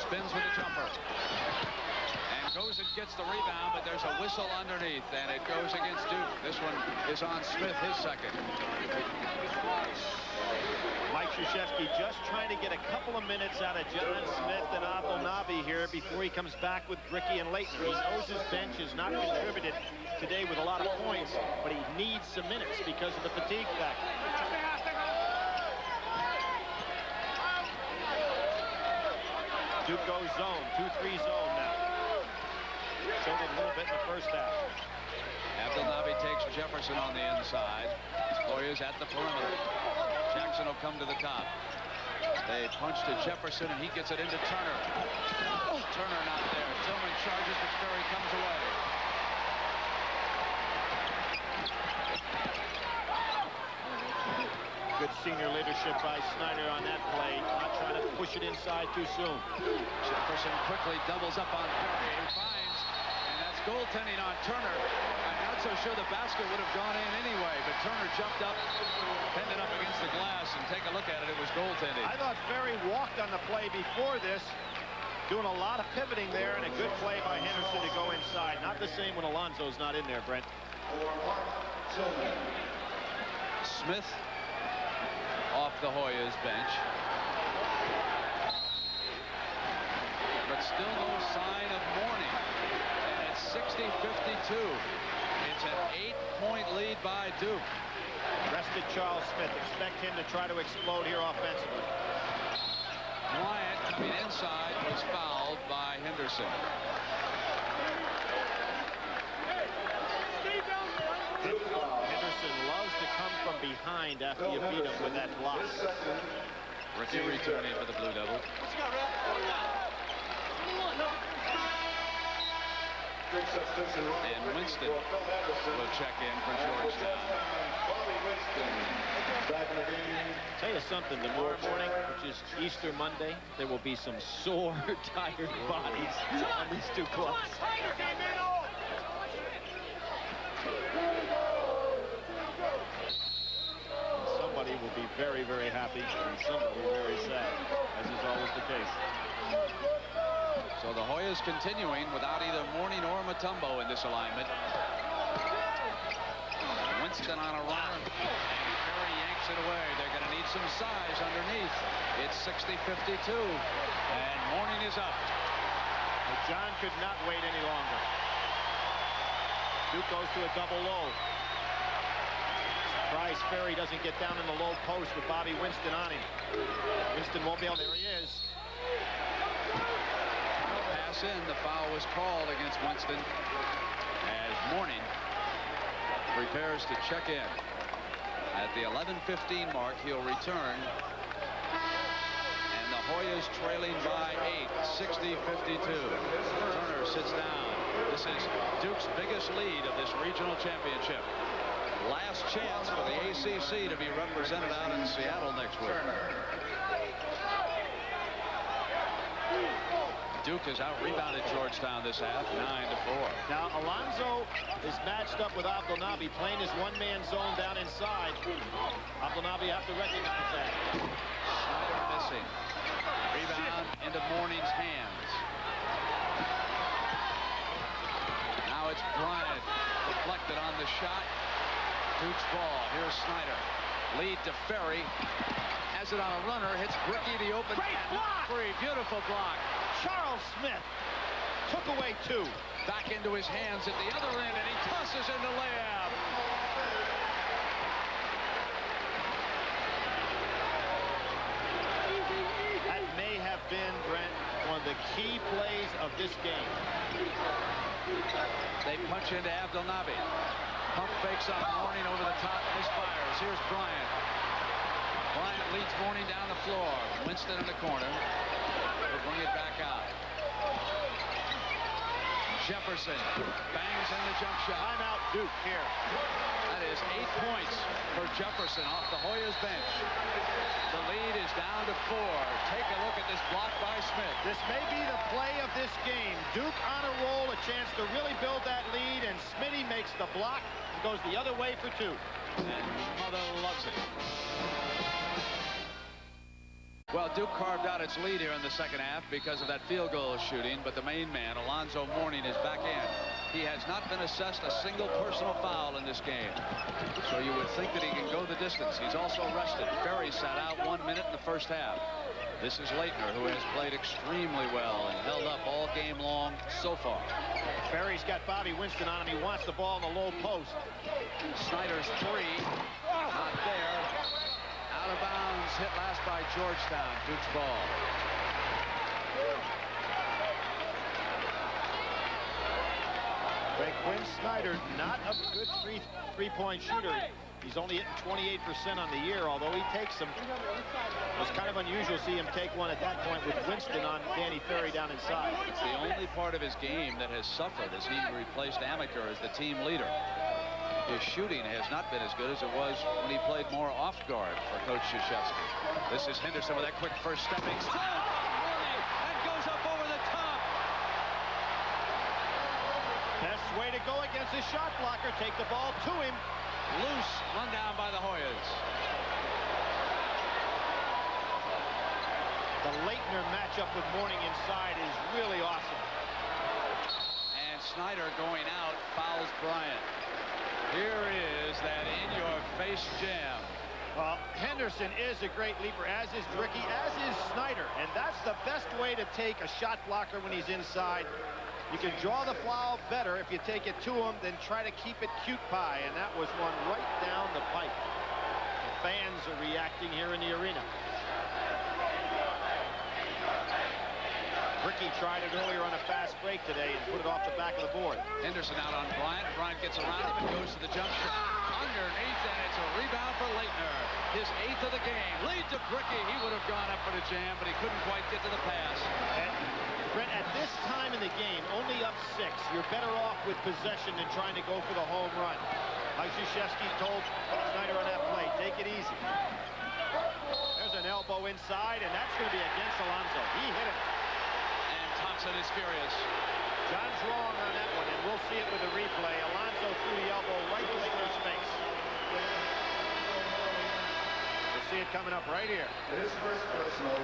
spins with the jumper. And goes and gets the rebound, but there's a whistle underneath, and it goes against Duke. This one is on Smith, his second. Mike Krzyzewski just trying to get a couple of minutes out of John Smith and Abdelnaby here before he comes back with Bricky and LAETTNER. He knows his bench has not contributed today with a lot of points, but he needs some minutes because of the fatigue factor. Duke goes zone, 2-3 zone now. Showed it a little bit in the first half. Abdelnaby takes Jefferson on the inside. Hoyas at the perimeter. Jackson will come to the top. They punch to Jefferson, and he gets it into Turner. Turner not there. Tillman charges, but FERRY comes away. Good senior leadership by Snyder on that play. Not trying to push it inside too soon. Jefferson quickly doubles up on FERRY. He finds, and that's goaltending on Turner. I'm not so sure the basket would have gone in anyway, but Turner jumped up, pinned it up against the glass, and take a look at it. It was goaltending. I thought FERRY walked on the play before this, doing a lot of pivoting there, and a good play by Henderson to go inside. Not the same when Alonzo's not in there, Brent. Smith off the Hoyas bench. But still no sign of Mourning. And it's 60-52. It's an 8-point lead by Duke. Rested Charles Smith. Expect him to try to explode here offensively. Bryant coming inside was fouled by Henderson. Henderson loves to come from behind after you beat him with that block. Ricky returning for the Blue Devils. And Winston will check in for Georgetown. Tell you something, tomorrow morning, which is Easter Monday, there will be some sore, tired bodies on these two clubs. Somebody will be very, very happy, and somebody very sad, as is always the case. So the Hoyas continuing without either Mourning or Mutombo in this alignment. Winston on a run, and FERRY yanks it away. They're going to need some size underneath. It's 60-52, and Mourning is up. Well, John could not wait any longer. Duke goes to a double low. Surprise FERRY doesn't get down in the low post with Bobby Winston on him. Winston won't be able. There he is. Pass in. The foul was called against Winston as Mourning prepares to check in. At the 11:15 mark, he'll return. And the Hoyas trailing by 8, 60-52. Turner sits down. This is Duke's biggest lead of this regional championship. Last chance for the ACC to be represented out in Seattle next week. Duke has out-rebounded Georgetown this half, 9-4. Now, Alonzo is matched up with Abdelnaby, playing his one-man zone down inside. Abdelnaby have to recognize that. Snyder missing. Rebound into Mourning's hands. Now it's Bryant, deflected on the shot. Duke's ball. Here's Snyder. Lead to FERRY. Has it on a runner. Hits Bricky, the open. Great block! Free. Beautiful block. Charles Smith took away 2. Back into his hands at the other end, and he tosses in the layup. That may have been, Brent, one of the key plays of this game. They punch into Abdelnaby. Pump fakes on Mourning over the top, misfires. Here's Bryant. Bryant leads Mourning down the floor. Winston in the corner. Will bring it back out. Jefferson bangs in the jump shot. Timeout Duke here. That is 8 points for Jefferson off the Hoyas bench. The lead is down to 4. Take a look at this block by Smith. This may be the play of this game. Duke on a roll, a chance to really build that lead, and Smitty makes the block and goes the other way for 2. And Mother loves it. Well, Duke carved out its lead here in the second half because of that field goal shooting, but the main man, Alonzo Mourning, is back in. He has not been assessed a single personal foul in this game. So you would think that he can go the distance. He's also rested. Ferry sat out 1 minute in the first half. This is Laettner, who has played extremely well and held up all game long so far. Ferry's got Bobby Winston on him. He wants the ball in the low post. Snyder's three. Not there. Out of bounds. Hit last by Georgetown. Duke's ball. Quinn Snyder, not a good three-point shooter. He's only hitting 28% on the year, although he takes them. It was kind of unusual to see him take one at that point with Winston on Danny Ferry down inside. It's the only part of his game that has suffered as he replaced Amaker as the team leader. His shooting has not been as good as it was when he played more off guard for Coach Krzyzewski. This is Henderson with that quick first stepping step. And goes up over the top. Best way to go against his shot blocker. Take the ball to him. Loose, run down by the Hoyas. The Laettner matchup with Mourning inside is really awesome. And Snyder going out fouls Bryant. Here is that in-your-face jam. Well, Henderson is a great leaper, as is Bricky, as is Snyder. And that's the best way to take a shot blocker when he's inside. You can draw the foul better if you take it to him than try to keep it cute pie. And that was one right down the pipe. The fans are reacting here in the arena. Bricky tried it earlier on a fast break today and put it off the back of the board. Henderson out on Bryant. Bryant gets around him and goes to the jump shot. Underneath, and it's a rebound for Laettner. His 8th of the game. Lead to Bricky. He would have gone up for the jam, but he couldn't quite get to the pass. And Brent, at this time in the game, only up 6. You're better off with possession than trying to go for the home run. Like Krzyzewski told Snyder on that play, take it easy. There's an elbow inside, and that's going to be against Alonzo. He hit it. Thompson is furious. John's wrong on that one, and we'll see it with the replay. Alonzo threw the elbow right to Laettner's face. We'll see it coming up right here. His first personal.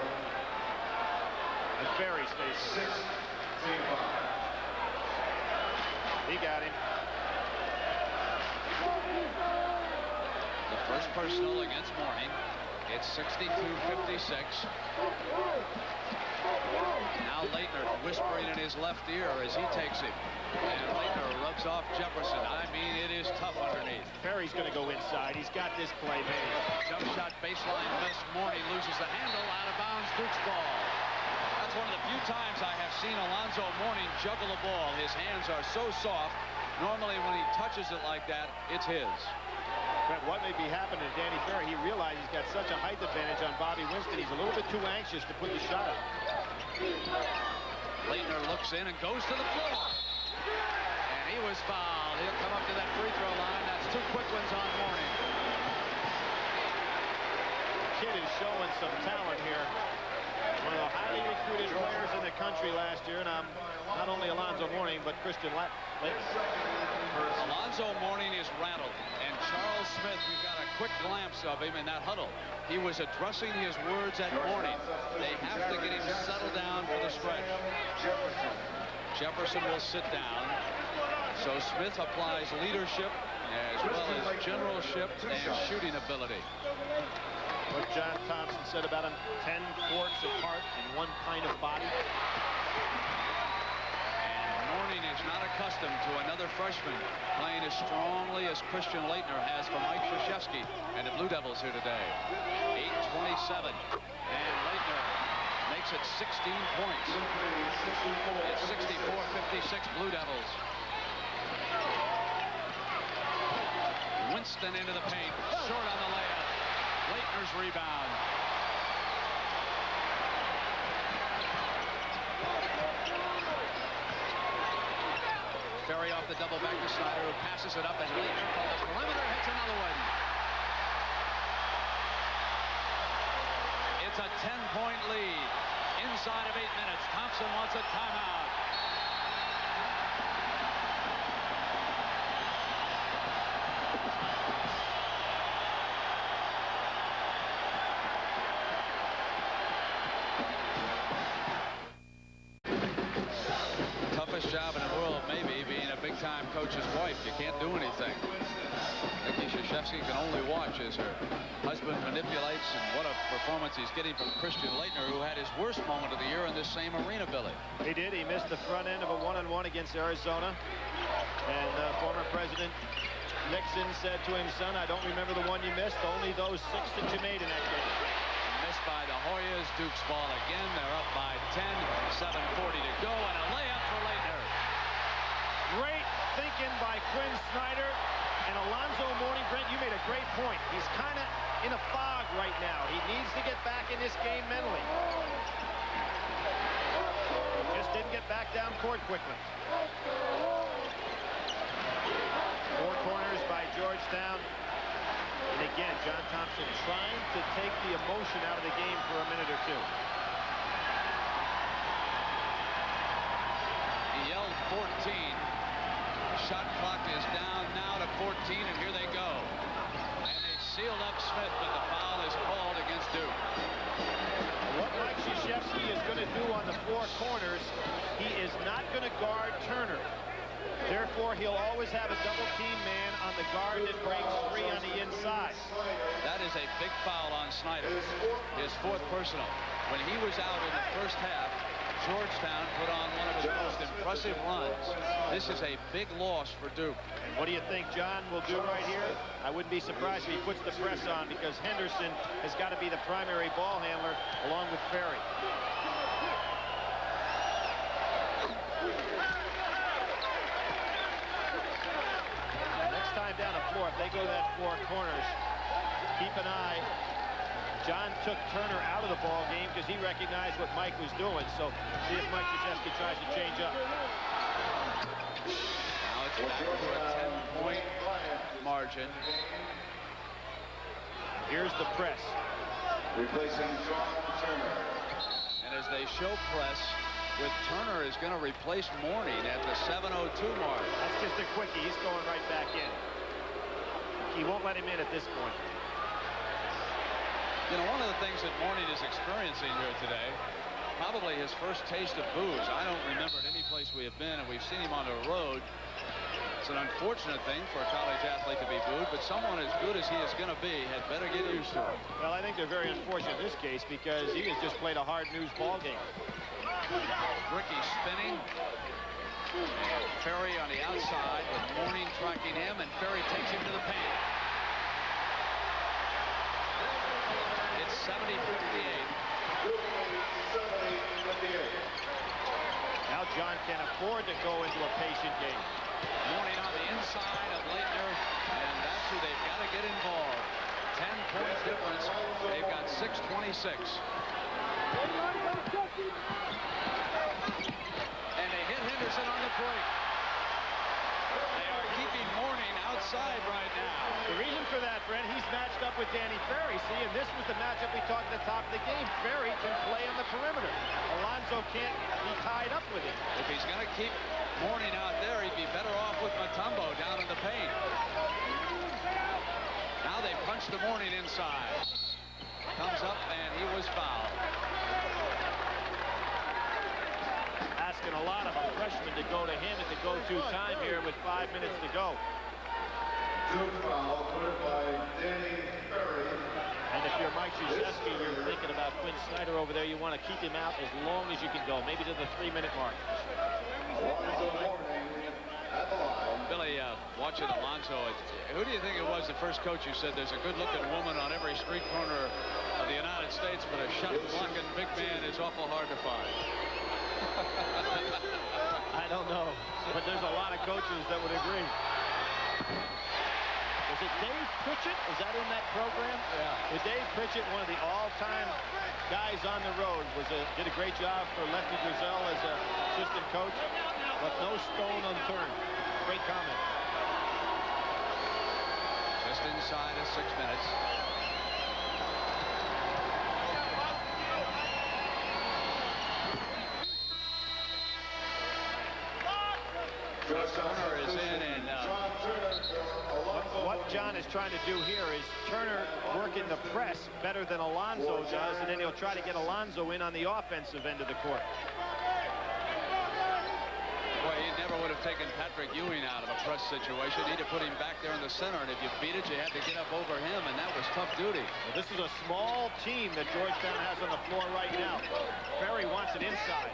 And Ferry's face. 6 team foul. He got him. The first personal against Mourning. It's 62-56. Now Laettner whispering in his left ear as he takes him. And Laettner rubs off Jefferson. I mean, it is tough underneath. Ferry's going to go inside. He's got this play made. Jump shot baseline miss. Mourning loses the handle. Out of bounds. Duke's ball. That's one of the few times I have seen Alonzo Mourning juggle a ball. His hands are so soft. Normally when he touches it like that, it's his. But what may be happening to Danny Ferry, he realized he's got such a height advantage on Bobby Winston. He's a little bit too anxious to put the shot up. Laettner looks in and goes to the floor. And he was fouled. He'll come up to that free throw line. That's 2 quick ones on Mourning. The kid is showing some talent here. One of the highly recruited players in the country last year. And not only Alonzo Mourning, but Christian Laettner. Alonzo Mourning is rattled. And Charles Smith, you got a quick glimpse of him in that huddle. He was addressing his words at Mourning. They have to get him settled down for the stretch. Jefferson will sit down. So Smith applies leadership as well as generalship and shooting ability. What John Thompson said about him, 10 quarts apart and 1 pint of body. Mourning is not accustomed to another freshman playing as strongly as Christian Laettner has for Mike Krzyzewski and the Blue Devils here today. 8:27, and Laettner makes it 16 points. It's 64-56 Blue Devils. Winston into the paint, short on the layup. Laettner's rebound. Ferry off the double back to Snyder, who passes it up, and Laettner from the perimeter hits another one. It's a 10-point lead. Inside of 8 minutes, Thompson wants a timeout. coach's wife. You can't do anything. Nikki Krzyzewski can only watch as her husband manipulates, and what a performance he's getting from Christian Laettner, who had his worst moment of the year in this same arena, Billy. He did. He missed the front end of a 1-on-1 against Arizona. And former President Nixon said to him, son, I don't remember the one you missed, only those 6 that you made in that game. Missed by the Hoyas. Duke's ball again. They're up by 10. 7:40 to go, and a layup for Laettner. Great thinking by Quinn Snyder. And Alonzo Mourning, Brent, you made a great point. He's kind of in a fog right now. He needs to get back in this game mentally. Just didn't get back down court quickly. 4 corners by Georgetown. And again, John Thompson trying to take the emotion out of the game for a minute or two. He yelled 14. Shot clock is down now to 14, and here they go. And they sealed up Smith, but the foul is called against Duke. What Mike Krzyzewski is going to do on the 4 corners, he is not going to guard Turner. Therefore, he'll always have a double-team man on the guard that breaks free on the inside. That is a big foul on Snyder. His 4th personal. When he was out in the first half, Georgetown put on one of his most impressive runs. This is a big loss for Duke. And what do you think John will do right here? I wouldn't be surprised if he puts the press on, because Henderson has got to be the primary ball handler along with Ferry. Next time down the floor, if they go that 4 corners, keep an eye. John took Turner out of the ball game because he recognized what Mike was doing. So see if Mike Krzyzewski tries to change up. Now it's back to a 10-point margin. Here's the press. Replacing John Turner. And as they show press, with Turner is going to replace Mourning at the 7:02 mark. That's just a quickie. He's going right back in. He won't let him in at this point. You know, one of the things that Mourning is experiencing here today, probably his first taste of booze. I don't remember at any place we have been, and we've seen him on the road. It's an unfortunate thing for a college athlete to be booed, but someone as good as he is going to be had better get used to it. Well, I think they're very unfortunate in this case because he has just played a hard-nosed ball game. Ricky spinning. Ferry on the outside with Mourning tracking him, and Ferry takes him to the paint. It's 70-58. Now John can afford to go into a patient game. Mourning on the inside of Laettner, and that's who they've got to get involved. 10 points difference. They've got 6:26. And they hit Henderson on the break. They are keeping Mourning outside right now. The reason for that, Brent, he's matched up with Danny Ferry. See, and this was the matchup we talked at the top of the game. Ferry can play on the perimeter. Alonzo can't be tied up with him. If he's going to keep Mourning out there, he'd be better off with Mutombo down in the paint. Now they punch the Mourning inside. Comes up, and he was fouled. Asking a lot of a freshman to go to him at the go-to time here with 5 minutes to go. Foul by Danny Ferry. And if you're Mike Krzyzewski, you're thinking about Quinn Snyder over there. You want to keep him out as long as you can go, maybe to the 3-minute mark. Alonzo Mourning at the line. Billy, watching Alonzo, who do you think it was, the first coach who said there's a good-looking woman on every street corner of the United States, but a shot-blocking big man is awful hard to find? I don't know, but there's a lot of coaches that would agree. Was it Dave Pritchett? Is that in that program? Yeah. With Dave Pritchett, one of the all-time guys on the road, did a great job for Lefty Driesell as an assistant coach, but no stone unturned. Great comment. Just inside of 6 minutes. Turner is in, and what John is trying to do here is Turner working the press better than Alonzo does, and then he'll try to get Alonzo in on the offensive end of the court. Boy, he never would have taken Patrick Ewing out of a press situation. He'd have put him back there in the center, and if you beat it, you had to get up over him, and that was tough duty. Well, this is a small team that Georgetown has on the floor right now. Ferry wants it inside.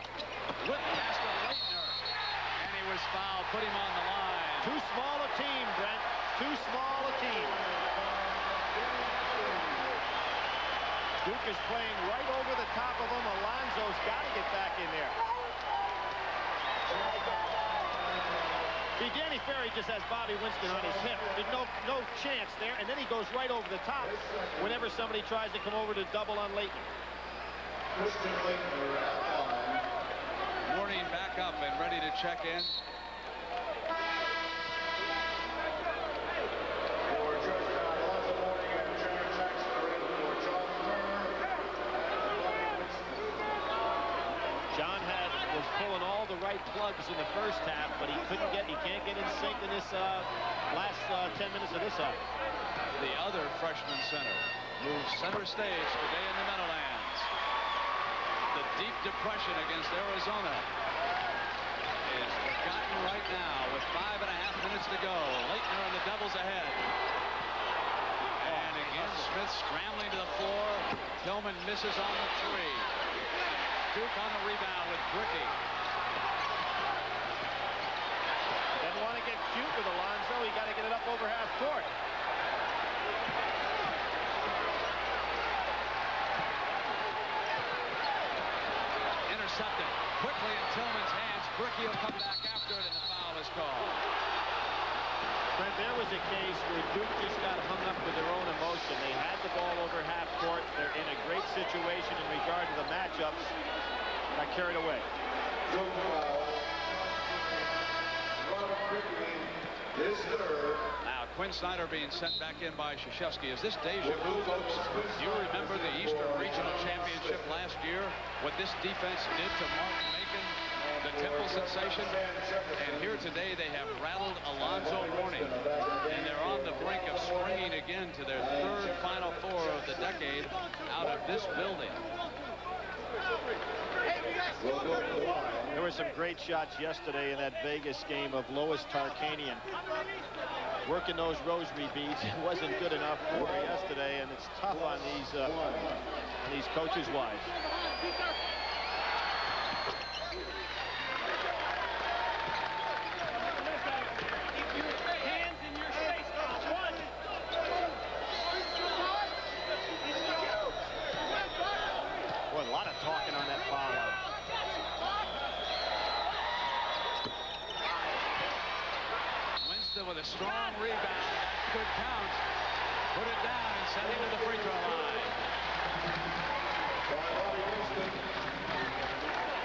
Whip pass to Leitner, and he was fouled. Put him on the line. Too small a team, Brent. Too small a team. Duke is playing right over the top of him. Alonzo's got to get back in there. See, Danny Ferry just has Bobby Winston on his hip. There's no chance there, and then he goes right over the top whenever somebody tries to come over to double on Leitner. Mourning back up and ready to check in. Was pulling all the right plugs in the first half, but he can't get in sync in this last 10 minutes of this half. The other freshman center moves center stage today in the Meadowlands. The deep depression against Arizona is forgotten right now with 5.5 minutes to go. Leitner and the Devils ahead. And again, Smith scrambling to the floor. Tillman misses on the three. Duke on the rebound with Bricky. Doesn't want to get cute with Alonzo. He got to get it up over half court. Intercepted quickly in Tillman's hands. Bricky will come back after it, and the foul is called. Brent, there was a case where Duke just got hung up with their own emotion. They had the ball over half court. They're in a great situation in regard to the matchups. Got carried away. Now, Quinn Snyder being sent back in by Krzyzewski. Is this deja vu, folks? Do you remember the Eastern Regional Championship last year? What this defense did to Martin Macon, the Temple sensation? And here today they have rattled Alonzo Mourning. And they're on the brink of springing again to their third Final Four of the decade out of this building. There were some great shots yesterday in that Vegas game of Lois Tarkanian. Working those rosary beads. It wasn't good enough for her yesterday, and it's tough on these coaches' wives. Boy, a lot of talking on that foul line. With a strong rebound, good count. Put it down and send him to the free throw line.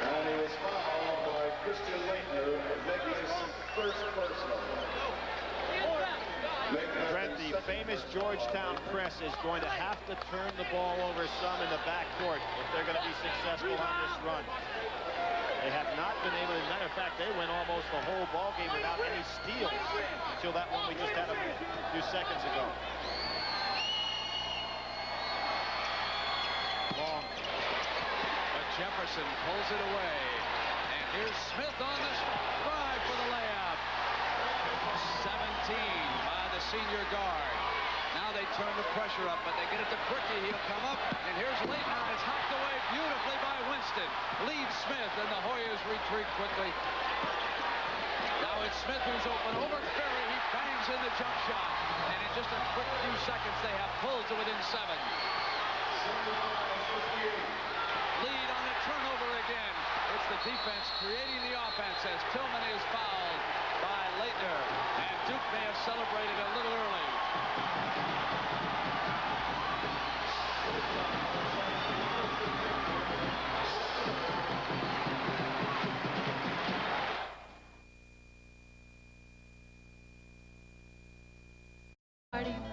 And he was fouled by Christian Leitner, making his first personal. Brent, the famous Georgetown press is going to have to turn the ball over some in the backcourt if they're going to be successful on this run. They have not been able to. As a matter of fact, they went almost the whole ball game without any steals until that one we just had a few seconds ago. Long. But Jefferson pulls it away. And here's Smith on the drive for the layup. 17 by the senior guard. Now they turn the pressure up, but they get it to Bricky. He'll come up, and here's Leitner, and it's hopped away beautifully by Winston. Leads Smith, and the Hoyas retreat quickly. Now it's Smith who's open over Ferry. He bangs in the jump shot, and in just a quick few seconds, they have pulled to within 7. Lead on the turnover again. It's the defense creating the offense as Tillman is fouled by Leitner, and Duke may have celebrated a little early.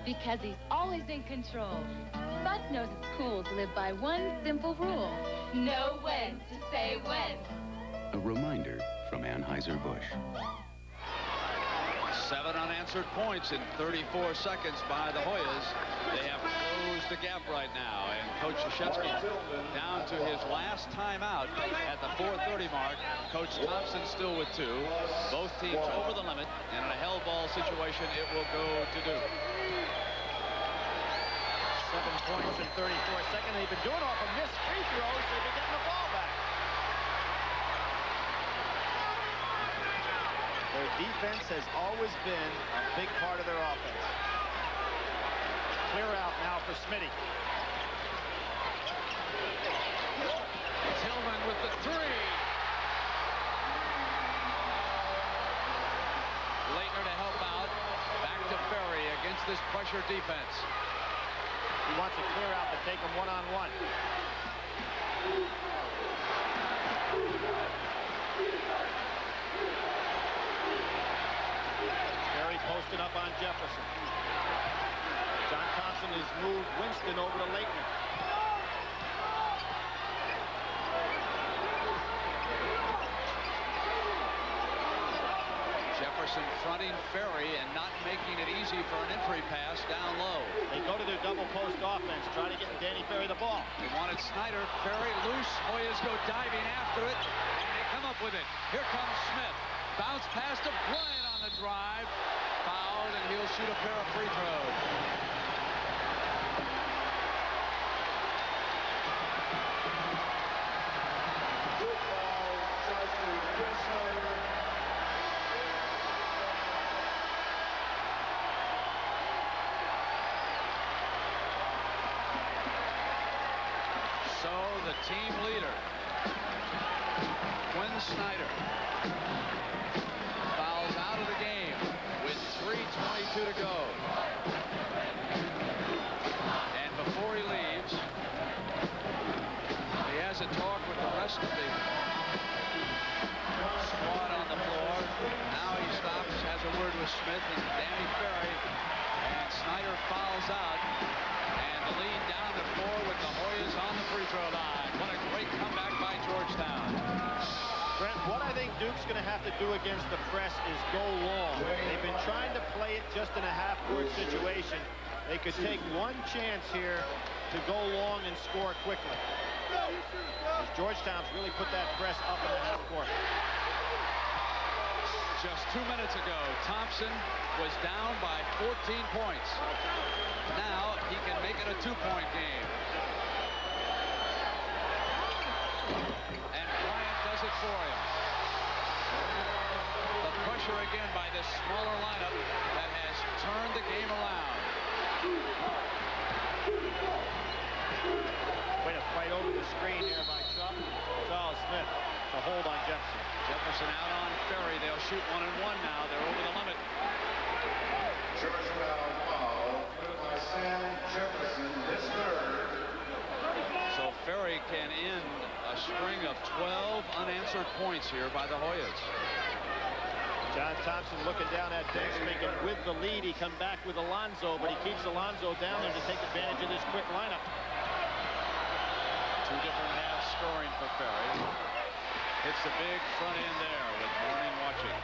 Because he's always in control. Bud knows it's cool to live by one simple rule. Know when to say when. A reminder from Anheuser-Busch. 7 unanswered points in 34 seconds by the Hoyas. They have closed the gap right now, and Coach Krzyzewski down to his last timeout at the 4:30 mark. Coach Thompson still with 2. Both teams over the limit, and in a hell ball situation, it will go to Duke. 7 points in 34 seconds. They've been doing off of missed free throws. They've been getting the ball back. Their defense has always been a big part of their offense. Clear out now for Smitty. Tillman with the 3. Laettner to help out. Back to Ferry against this pressure defense. He wants a clear out to take him one-on-one. Ferry posted up on Jefferson. John Thompson has moved Winston over to Laettner. Jefferson fronting Ferry and not making it easy for an entry pass down low. They go to their double post offense, trying to get Danny Ferry the ball. They wanted Snyder. Ferry loose. Hoyas go diving after it, and they come up with it. Here comes Smith. Bounce pass to Bryant on the drive. Fouled, and he'll shoot a pair of free throws. So the team leader, Quinn Snyder, fouls out of the game with 3:22 to go. And before he leaves, he has a talk with the rest of the squad on the floor. Now he stops, has a word with Smith and Danny Ferry, and Snyder fouls out. And the lead down to 4 with the Hoyas on the free throw line. What a great comeback by Georgetown. Brent, what I think Duke's going to have to do against the press is go long. They've been trying to play it just in a half-court situation. They could take one chance here to go long and score quickly. As Georgetown's really put that press up in the half-court. Just 2 minutes ago, Thompson was down by 14 points. Now he can make it a 2-point game. And Bryant does it for him. The pressure again by this smaller lineup that has turned the game around. Way to fight over the screen here by Charles Smith to hold on Jefferson. Jefferson out on Ferry. They'll shoot 1-and-1 now. They're over the limit. Georgetown foul by Sam Jefferson, his 3rd. So Ferry can end a string of 12 unanswered points here by the Hoyas. John Thompson looking down at bench, making with the lead. He come back with Alonzo, but he keeps Alonzo down there to take advantage of this quick lineup. 2 different halves scoring for Ferry. Hits the big front end there with Mourning watching.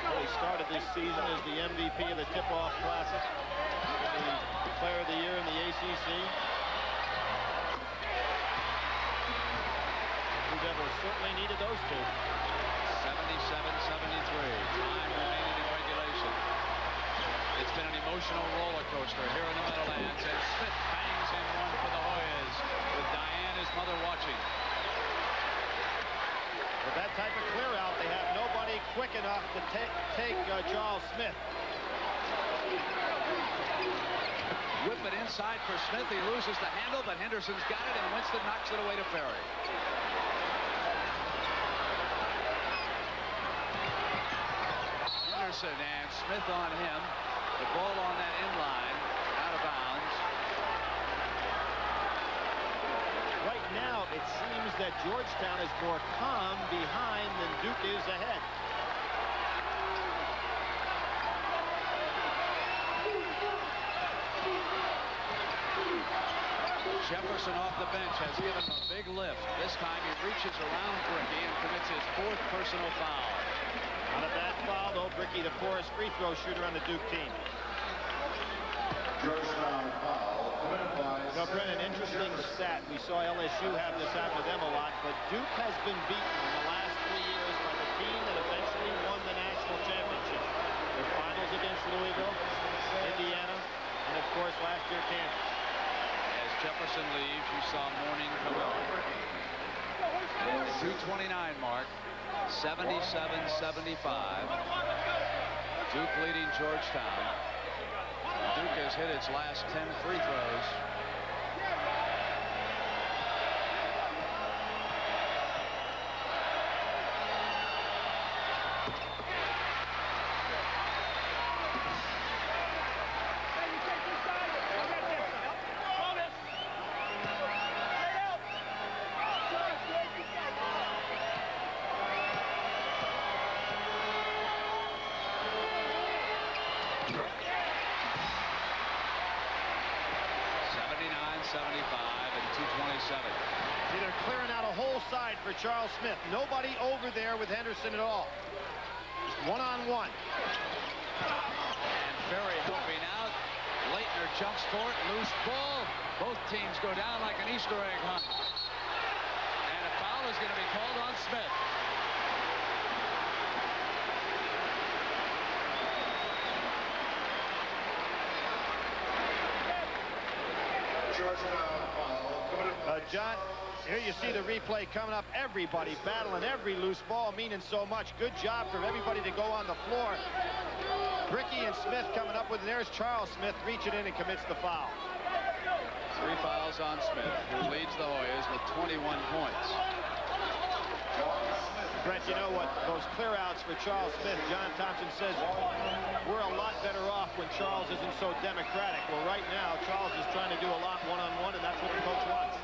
Well, he started this season as the MVP of the Tip-Off Classic, the Player of the Year in the ACC. Blue Devils certainly needed those two. 77-73. Time remaining in regulation. It's been an emotional roller coaster here in the Meadowlands, and Smith bangs in one for the Hoyas with Diane, his mother, watching. With that type of clear out, they have nobody quick enough to take Charles Smith. Whip it inside for Smith. He loses the handle, but Henderson's got it, and Winston knocks it away to Ferry. Henderson and Smith on him. The ball on that end line, out of bounds. Right now, it seems that Georgetown is more calm behind than Duke is ahead. Jefferson off the bench has given him a big lift. This time he reaches around Bricky and commits his 4th personal foul. Not a bad foul, though. Bricky, the poorest free throw shooter on the Duke team. Georgetown foul. You know, Brennan, interesting stat. We saw LSU have this happen to them a lot, but Duke has been beaten in the last 3 years by the team that eventually won the national championship. The finals against Louisville, Indiana, and of course last year Kansas. As Jefferson leaves, you saw Mourning come out. At the 2:29 mark, 77-75. Duke leading Georgetown. Duke has hit its last 10 free throws. See, they're clearing out a whole side for Charles Smith. Nobody over there with Henderson at all. Just one-on-one. And Ferry helping out. Laettner jumps for it. Loose ball. Both teams go down like an Easter egg hunt. And a foul is going to be called on Smith. John, here you see the replay coming up. Everybody battling every loose ball, meaning so much. Good job for everybody to go on the floor. Bricky and Smith coming up with it. There's Charles Smith reaching in and commits the foul. 3 fouls on Smith, who leads the Hoyas with 21 points. Brett, you know what? Those clear-outs for Charles Smith, John Thompson says, we're a lot better off when Charles isn't so democratic. Well, right now, Charles is trying to do a lot one-on-one, and that's what the coach wants.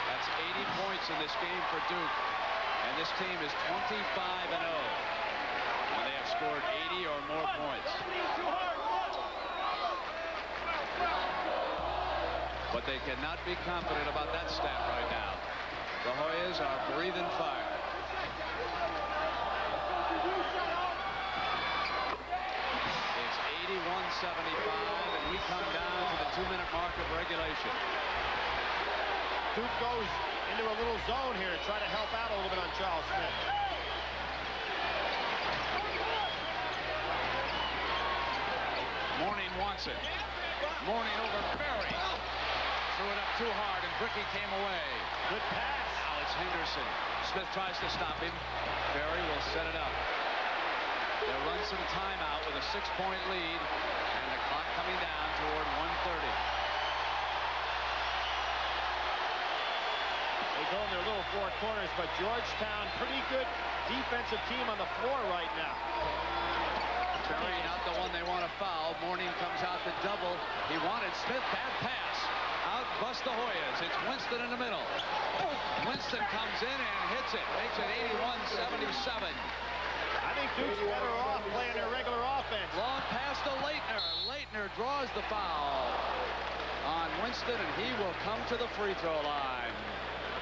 That's 80 points in this game for Duke, and this team is 25-0 when they have scored 80 or more points. But they cannot be confident about that stat right now. The Hoyas are breathing fire. It's 81-75, and we come down to the 2-minute mark of regulation. Duke goes into a little zone here to try to help out a little bit on Charles Smith. Mourning wants it. Mourning over Ferry. Threw it up too hard, and Bricky came away. Good pass. Now it's Henderson. Smith tries to stop him. Ferry will set it up. They'll run some timeout with a 6-point lead, and the clock coming down toward 1:30. They go in their little 4 corners, but Georgetown, pretty good defensive team on the floor right now. Ferry not the one they want to foul. Mourning comes out to double. He wanted Smith. Bad pass. Out bust the Hoyas. It's Winston in the middle. Winston comes in and hits it. Makes it 81-77. I think Duke's better off playing their regular offense. Long pass to Laettner. Laettner draws the foul on Winston, and he will come to the free throw line.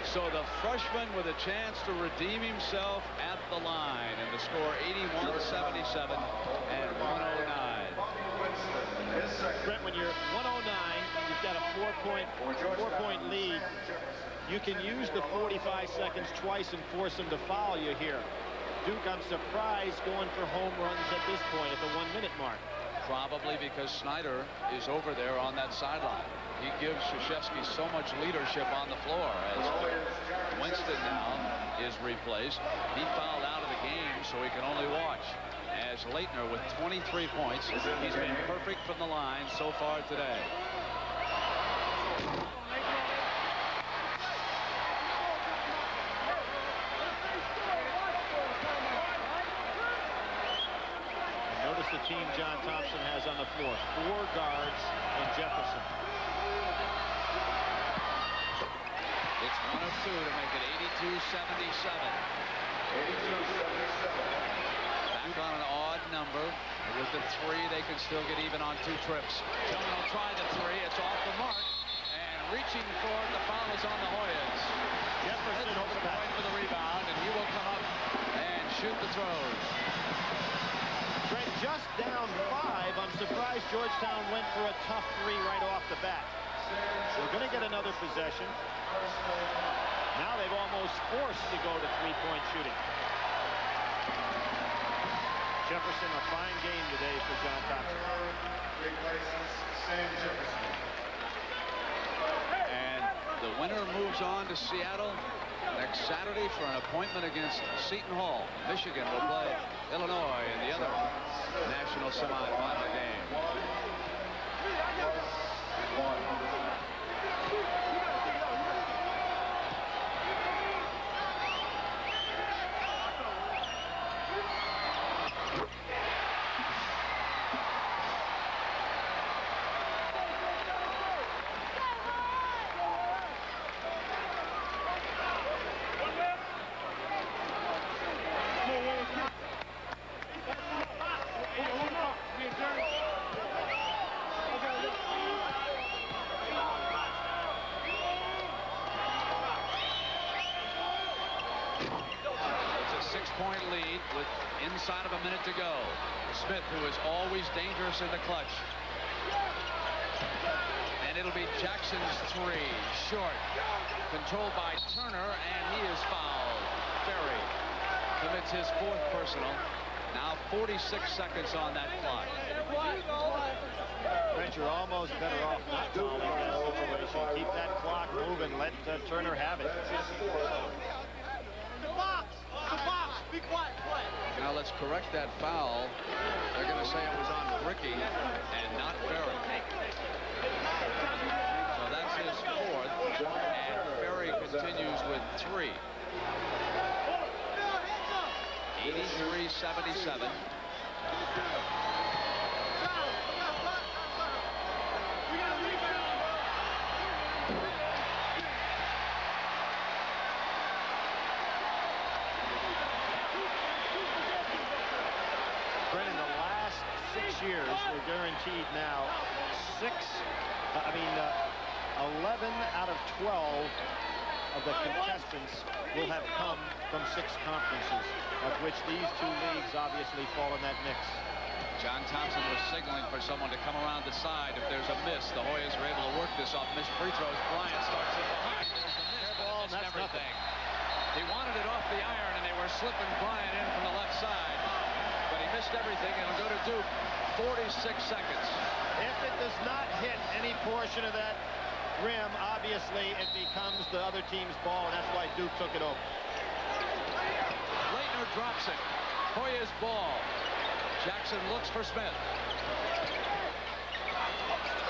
So the freshman with a chance to redeem himself at the line, and the score 81-77 and 109. Brent, when you're 109, you've got a 4-point lead. You can use the 45 seconds twice and force them to foul you here. Duke, I'm surprised going for home runs at this point at the 1-minute mark. Probably because Snyder is over there on that sideline. He gives Krzyzewski so much leadership on the floor as Winston now is replaced. He fouled out of the game, so he can only watch. As Laettner with 23 points, he's been perfect from the line so far today. Notice the team John Thompson has on the floor. 4 guards and Jefferson. It's 1 of 2 to make it 82-77. 82-77. Back on an odd number. With the 3, they can still get even on 2 trips. Tillman will try the 3. It's off the mark. reaching for it. The foul is on the Hoyas. Jefferson over the back for the rebound, and he will come up and shoot the throws. Trent just down 5. I'm surprised Georgetown went for a tough 3 right off the bat. We're going to get another possession. Now they've almost forced to go to three-point shooting. Jefferson, a fine game today for John Thompson. And the winner moves on to Seattle next Saturday for an appointment against Seton Hall. Michigan will play Illinois in the other national semifinal game. Point lead with inside of a minute to go. Smith, who is always dangerous in the clutch. And it'll be Jackson's 3. Short. Controlled by Turner, and he is fouled. Ferry commits his 4th personal. Now 46 seconds on that clock. Brent, you're almost better off not calling that situation. Keep that clock moving. Let Turner have it. Now let's correct that foul. They're going to say it was on Ricky and not Ferry. So that's his 4th, and Ferry continues with 3. 83-77. Brennan, the last 6 years we're guaranteed now 11 out of 12 of the contestants will have come from 6 conferences, of which these 2 leagues obviously fall in that mix. John Thompson was signaling for someone to come around the side if there's a miss. The Hoyas are able to work this off missed free throws. Bryant starts in behind. There's a miss, but missed everything. He wanted it off the iron, and they were slipping Bryant in from the left side. But he missed everything, and it'll go to Duke. 46 seconds. If it does not hit any portion of that rim, obviously it becomes the other team's ball, and that's why Duke took it over. Laettner drops it. Hoyas ball. Jackson looks for Smith.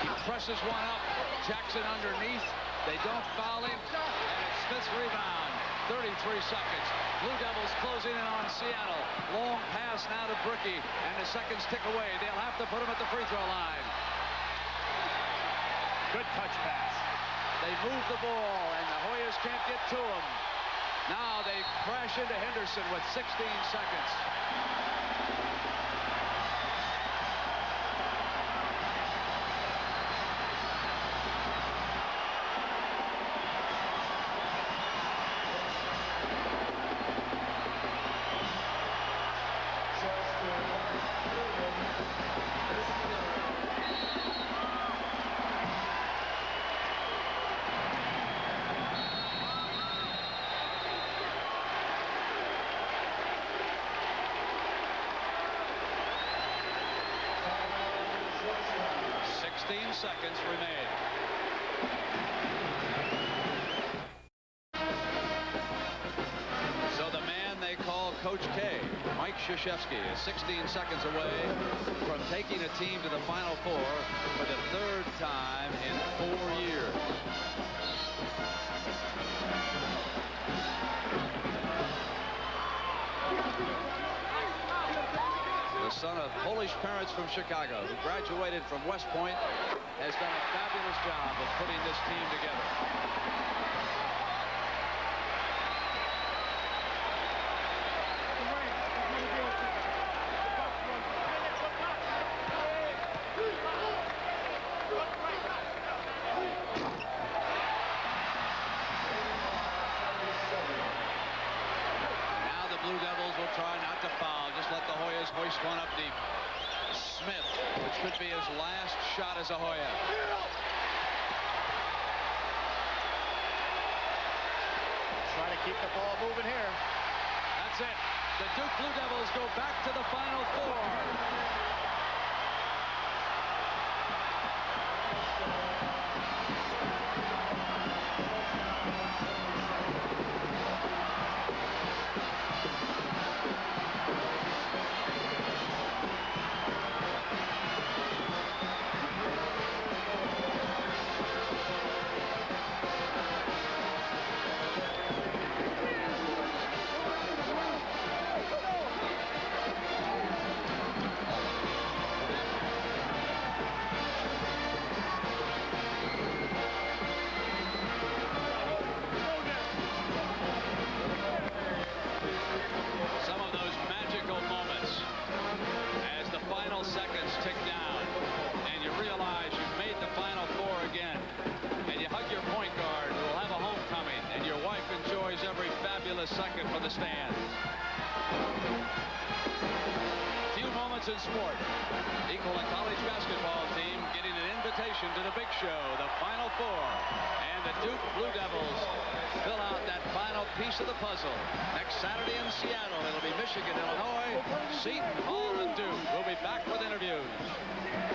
He presses one up. Jackson underneath. They don't foul him, and it's Smith's rebound. 33 seconds. Blue Devils closing in on Seattle. Long pass now to Bricky, and the seconds tick away. They'll have to put him at the free throw line. Good touch pass. They move the ball, and the Hoyas can't get to him. Now they crash into Henderson with 16 seconds. Seconds remain. So the man they call Coach K, Mike Krzyzewski, is 16 seconds away from taking a team to the Final Four for the 3rd time in 4 years. The son of Polish parents from Chicago, who graduated from West Point, has done a fabulous job of putting this team together. try not to foul. Just let the Hoyas hoist one up deep. Smith, which could be his last shot as a Hoya. Trying to keep the ball moving here. That's it. The Duke Blue Devils go back to the Final Four. Second for the stands. Few moments in sport equal a college basketball team getting an invitation to the big show, the Final Four. And the Duke Blue Devils fill out that final piece of the puzzle. Next Saturday in Seattle, it'll be Michigan, Illinois, Seton Hall, and Duke. We'll be back with interviews.